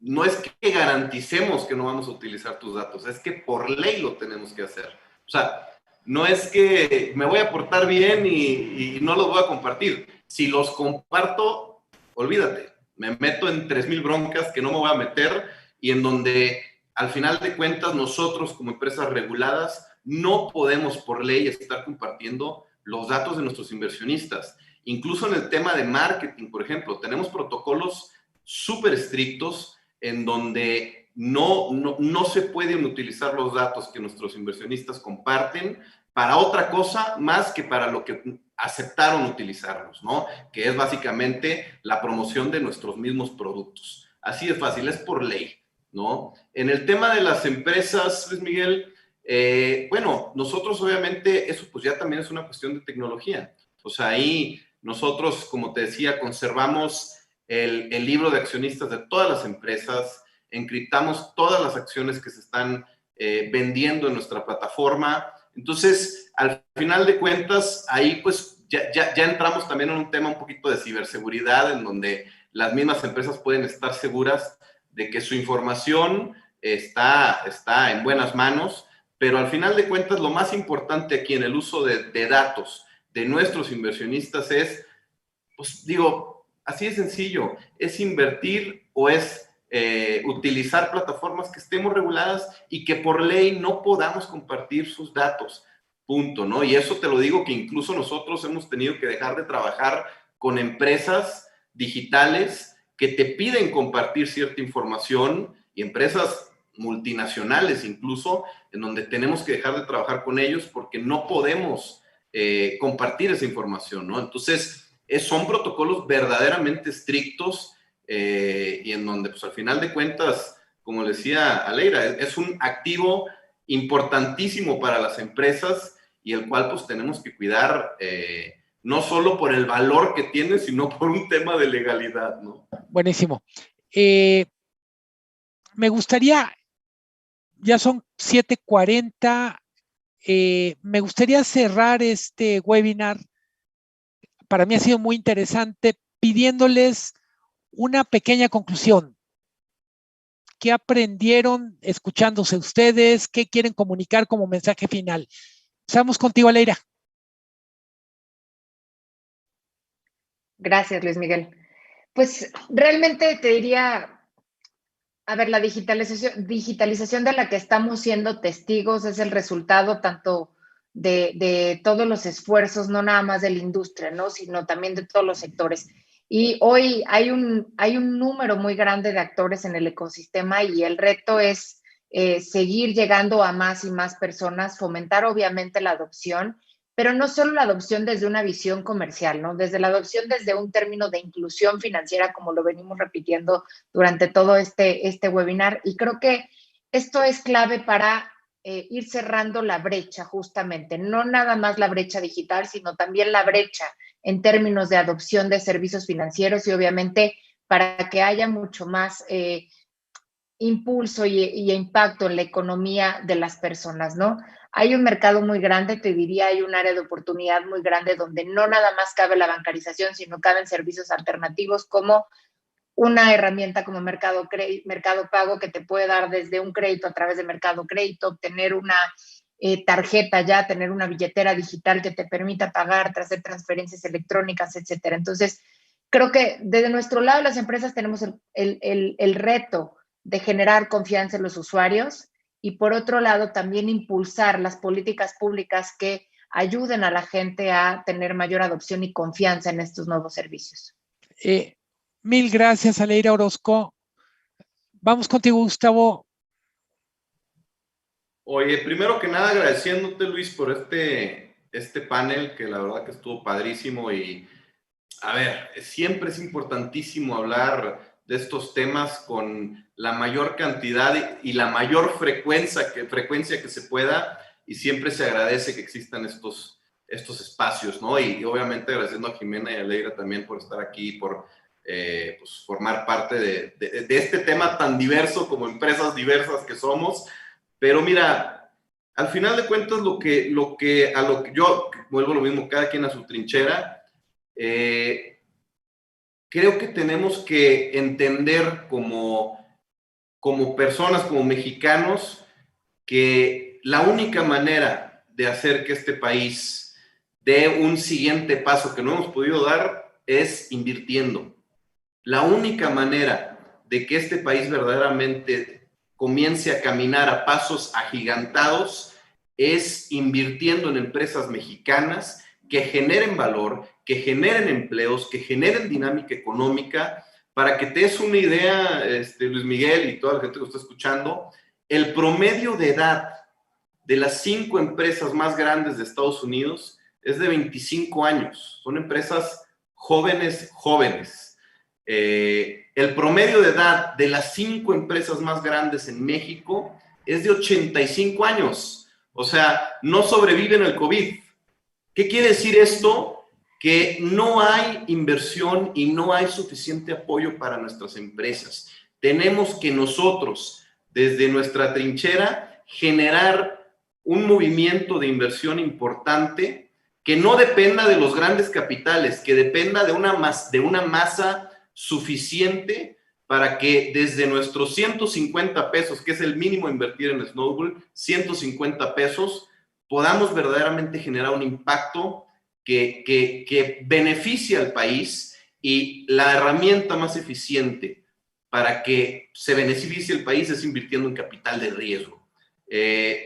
no es que garanticemos que no vamos a utilizar tus datos, es que por ley lo tenemos que hacer. O sea, no es que me voy a portar bien y no los voy a compartir. Si los comparto, olvídate, me meto en 3,000 broncas que no me voy a meter y en donde, al final de cuentas, nosotros como empresas reguladas no podemos por ley estar compartiendo los datos de nuestros inversionistas. Incluso en el tema de marketing, por ejemplo, tenemos protocolos súper estrictos en donde no se pueden utilizar los datos que nuestros inversionistas comparten para otra cosa más que para lo que aceptaron utilizarlos, ¿no? Que es básicamente la promoción de nuestros mismos productos. Así de fácil, es por ley, ¿no? En el tema de las empresas, Luis Miguel, bueno, nosotros obviamente eso pues ya también es una cuestión de tecnología. O sea, ahí nosotros, como te decía, conservamos el libro de accionistas de todas las empresas, encriptamos todas las acciones que se están vendiendo en nuestra plataforma. Entonces, al final de cuentas, ahí pues ya entramos también en un tema un poquito de ciberseguridad, en donde las mismas empresas pueden estar seguras de que su información está en buenas manos, pero al final de cuentas, lo más importante aquí en el uso de datos de nuestros inversionistas es, pues digo, así de sencillo, es invertir o es utilizar plataformas que estemos reguladas y que por ley no podamos compartir sus datos, punto, ¿no? Y eso te lo digo que incluso nosotros hemos tenido que dejar de trabajar con empresas digitales que te piden compartir cierta información y empresas multinacionales incluso, en donde tenemos que dejar de trabajar con ellos porque no podemos compartir esa información, ¿no? Entonces, son protocolos verdaderamente estrictos y en donde, pues, al final de cuentas, como decía Aleira, es un activo importantísimo para las empresas y el cual, pues, tenemos que cuidar no solo por el valor que tiene, sino por un tema de legalidad, ¿no? Buenísimo. Me gustaría, ya son 7:40, me gustaría cerrar este webinar. Para mí ha sido muy interesante, pidiéndoles una pequeña conclusión. ¿Qué aprendieron escuchándose ustedes? ¿Qué quieren comunicar como mensaje final? Estamos contigo, Aleira. Gracias, Luis Miguel. Pues realmente te diría, a ver, la digitalización de la que estamos siendo testigos es el resultado tanto de todos los esfuerzos, no nada más de la industria, ¿no? Sino también de todos los sectores. Y hoy hay un número muy grande de actores en el ecosistema y el reto es seguir llegando a más y más personas, fomentar obviamente la adopción, pero no solo la adopción desde una visión comercial, ¿no? Desde la adopción desde un término de inclusión financiera, como lo venimos repitiendo durante todo este webinar. Y creo que esto es clave para ir cerrando la brecha, justamente, no nada más la brecha digital, sino también la brecha en términos de adopción de servicios financieros y obviamente para que haya mucho más impulso y impacto en la economía de las personas, ¿no? Hay un mercado muy grande, te diría, hay un área de oportunidad muy grande donde no nada más cabe la bancarización, sino caben servicios alternativos como una herramienta como Mercado Pago que te puede dar desde un crédito a través de Mercado Crédito, obtener una tarjeta ya, tener una billetera digital que te permita pagar, hacer transferencias electrónicas, etcétera. Entonces, creo que desde nuestro lado las empresas tenemos el reto de generar confianza en los usuarios y por otro lado también impulsar las políticas públicas que ayuden a la gente a tener mayor adopción y confianza en estos nuevos servicios. Mil gracias, Aleira Orozco. Vamos contigo, Gustavo. Oye, primero que nada agradeciéndote, Luis, por este panel que la verdad que estuvo padrísimo y a ver, siempre es importantísimo hablar de estos temas con la mayor cantidad y la mayor frecuencia que se pueda y siempre se agradece que existan estos espacios, ¿no? Y obviamente agradeciendo a Jimena y a Aleira también por estar aquí, por pues formar parte de este tema tan diverso como empresas diversas que somos. Pero mira, al final de cuentas a lo que yo vuelvo a lo mismo, cada quien a su trinchera. Creo que tenemos que entender como personas, como mexicanos, que la única manera de hacer que este país dé un siguiente paso que no hemos podido dar es invirtiendo. La única manera de que este país verdaderamente comience a caminar a pasos agigantados es invirtiendo en empresas mexicanas que generen valor, que generen empleos, que generen dinámica económica. Para que te des una idea, Luis Miguel y toda la gente que lo está escuchando, el promedio de edad de las 5 empresas más grandes de Estados Unidos es de 25 años. Son empresas jóvenes. El promedio de edad de las 5 empresas más grandes en México es de 85 años. O sea, no sobreviven el COVID. ¿Qué quiere decir esto? Que no hay inversión y no hay suficiente apoyo para nuestras empresas. Tenemos que nosotros, desde nuestra trinchera, generar un movimiento de inversión importante que no dependa de los grandes capitales, que dependa de una masa suficiente para que desde nuestros 150 pesos, que es el mínimo a invertir en Snowball, 150 pesos, podamos verdaderamente generar un impacto que beneficie al país y la herramienta más eficiente para que se beneficie el país es invirtiendo en capital de riesgo.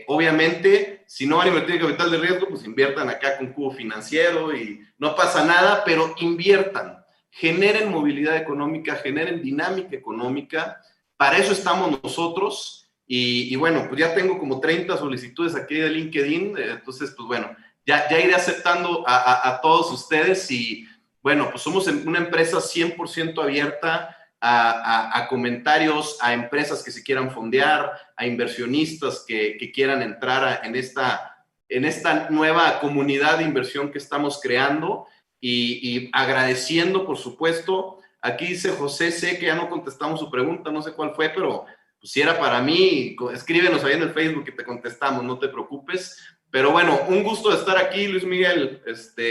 Obviamente, si no van a invertir en capital de riesgo, pues inviertan acá con Cubo Financiero y no pasa nada, pero inviertan, generen movilidad económica, generen dinámica económica. Para eso estamos nosotros. Y bueno, pues ya tengo como 30 solicitudes aquí de LinkedIn, entonces pues bueno, ya iré aceptando a todos ustedes y bueno, pues somos una empresa 100% abierta a comentarios, a empresas que se quieran fondear, a inversionistas que quieran entrar en esta nueva comunidad de inversión que estamos creando y agradeciendo, por supuesto. Aquí dice José, sé que ya no contestamos su pregunta, no sé cuál fue, pero pues, si era para mí, escríbenos ahí en el Facebook que te contestamos, no te preocupes. Pero bueno, un gusto de estar aquí, Luis Miguel.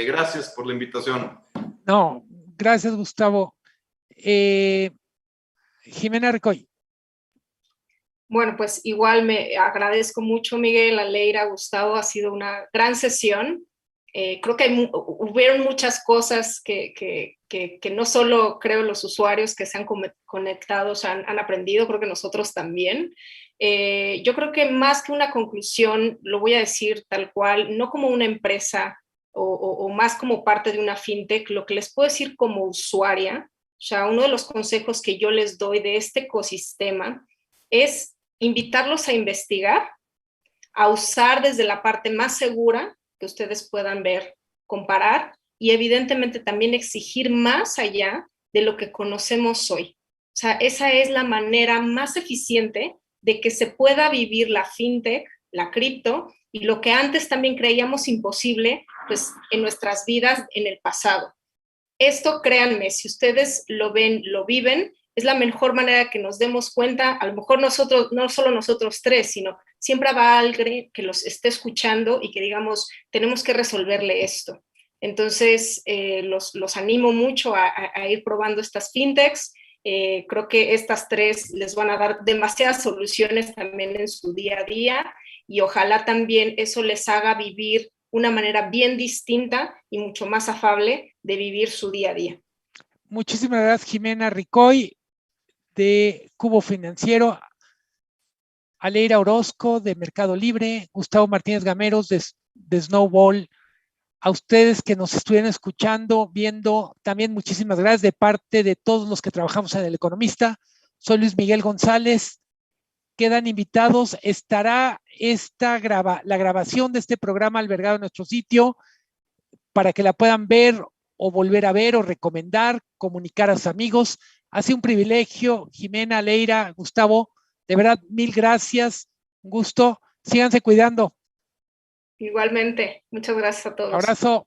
Gracias por la invitación. No, gracias, Gustavo. Jimena Ricoy. Bueno, pues igual me agradezco mucho, Miguel, Aleira, Gustavo, ha sido una gran sesión. Creo que hubieron muchas cosas que no solo creo los usuarios que se han conectado han aprendido, creo que nosotros también. Yo creo que más que una conclusión, lo voy a decir tal cual, no como una empresa o más como parte de una fintech, lo que les puedo decir como usuaria, o sea, uno de los consejos que yo les doy de este ecosistema es invitarlos a investigar, a usar desde la parte más segura, que ustedes puedan ver, comparar y evidentemente también exigir más allá de lo que conocemos hoy. O sea, esa es la manera más eficiente de que se pueda vivir la fintech, la cripto, y lo que antes también creíamos imposible, pues en nuestras vidas en el pasado. Esto, créanme, si ustedes lo ven, lo viven, es la mejor manera que nos demos cuenta, a lo mejor nosotros, no solo nosotros tres, sino siempre habrá alguien que los esté escuchando y que digamos, tenemos que resolverle esto. Entonces, los animo mucho a ir probando estas fintechs. Creo que estas tres les van a dar demasiadas soluciones también en su día a día y ojalá también eso les haga vivir una manera bien distinta y mucho más afable de vivir su día a día. Muchísimas gracias, Jimena Ricoy, de Cubo Financiero, Aleira Orozco, de Mercado Libre, Gustavo Martínez Gameros, de Snowball. A ustedes que nos estuvieron escuchando, viendo, también muchísimas gracias de parte de todos los que trabajamos en El Economista. Soy Luis Miguel González. Quedan invitados. Estará la grabación de este programa albergado en nuestro sitio para que la puedan ver o volver a ver o recomendar, comunicar a sus amigos. Ha sido un privilegio, Jimena, Leira, Gustavo. De verdad, mil gracias. Un gusto. Síganse cuidando. Igualmente. Muchas gracias a todos. Abrazo.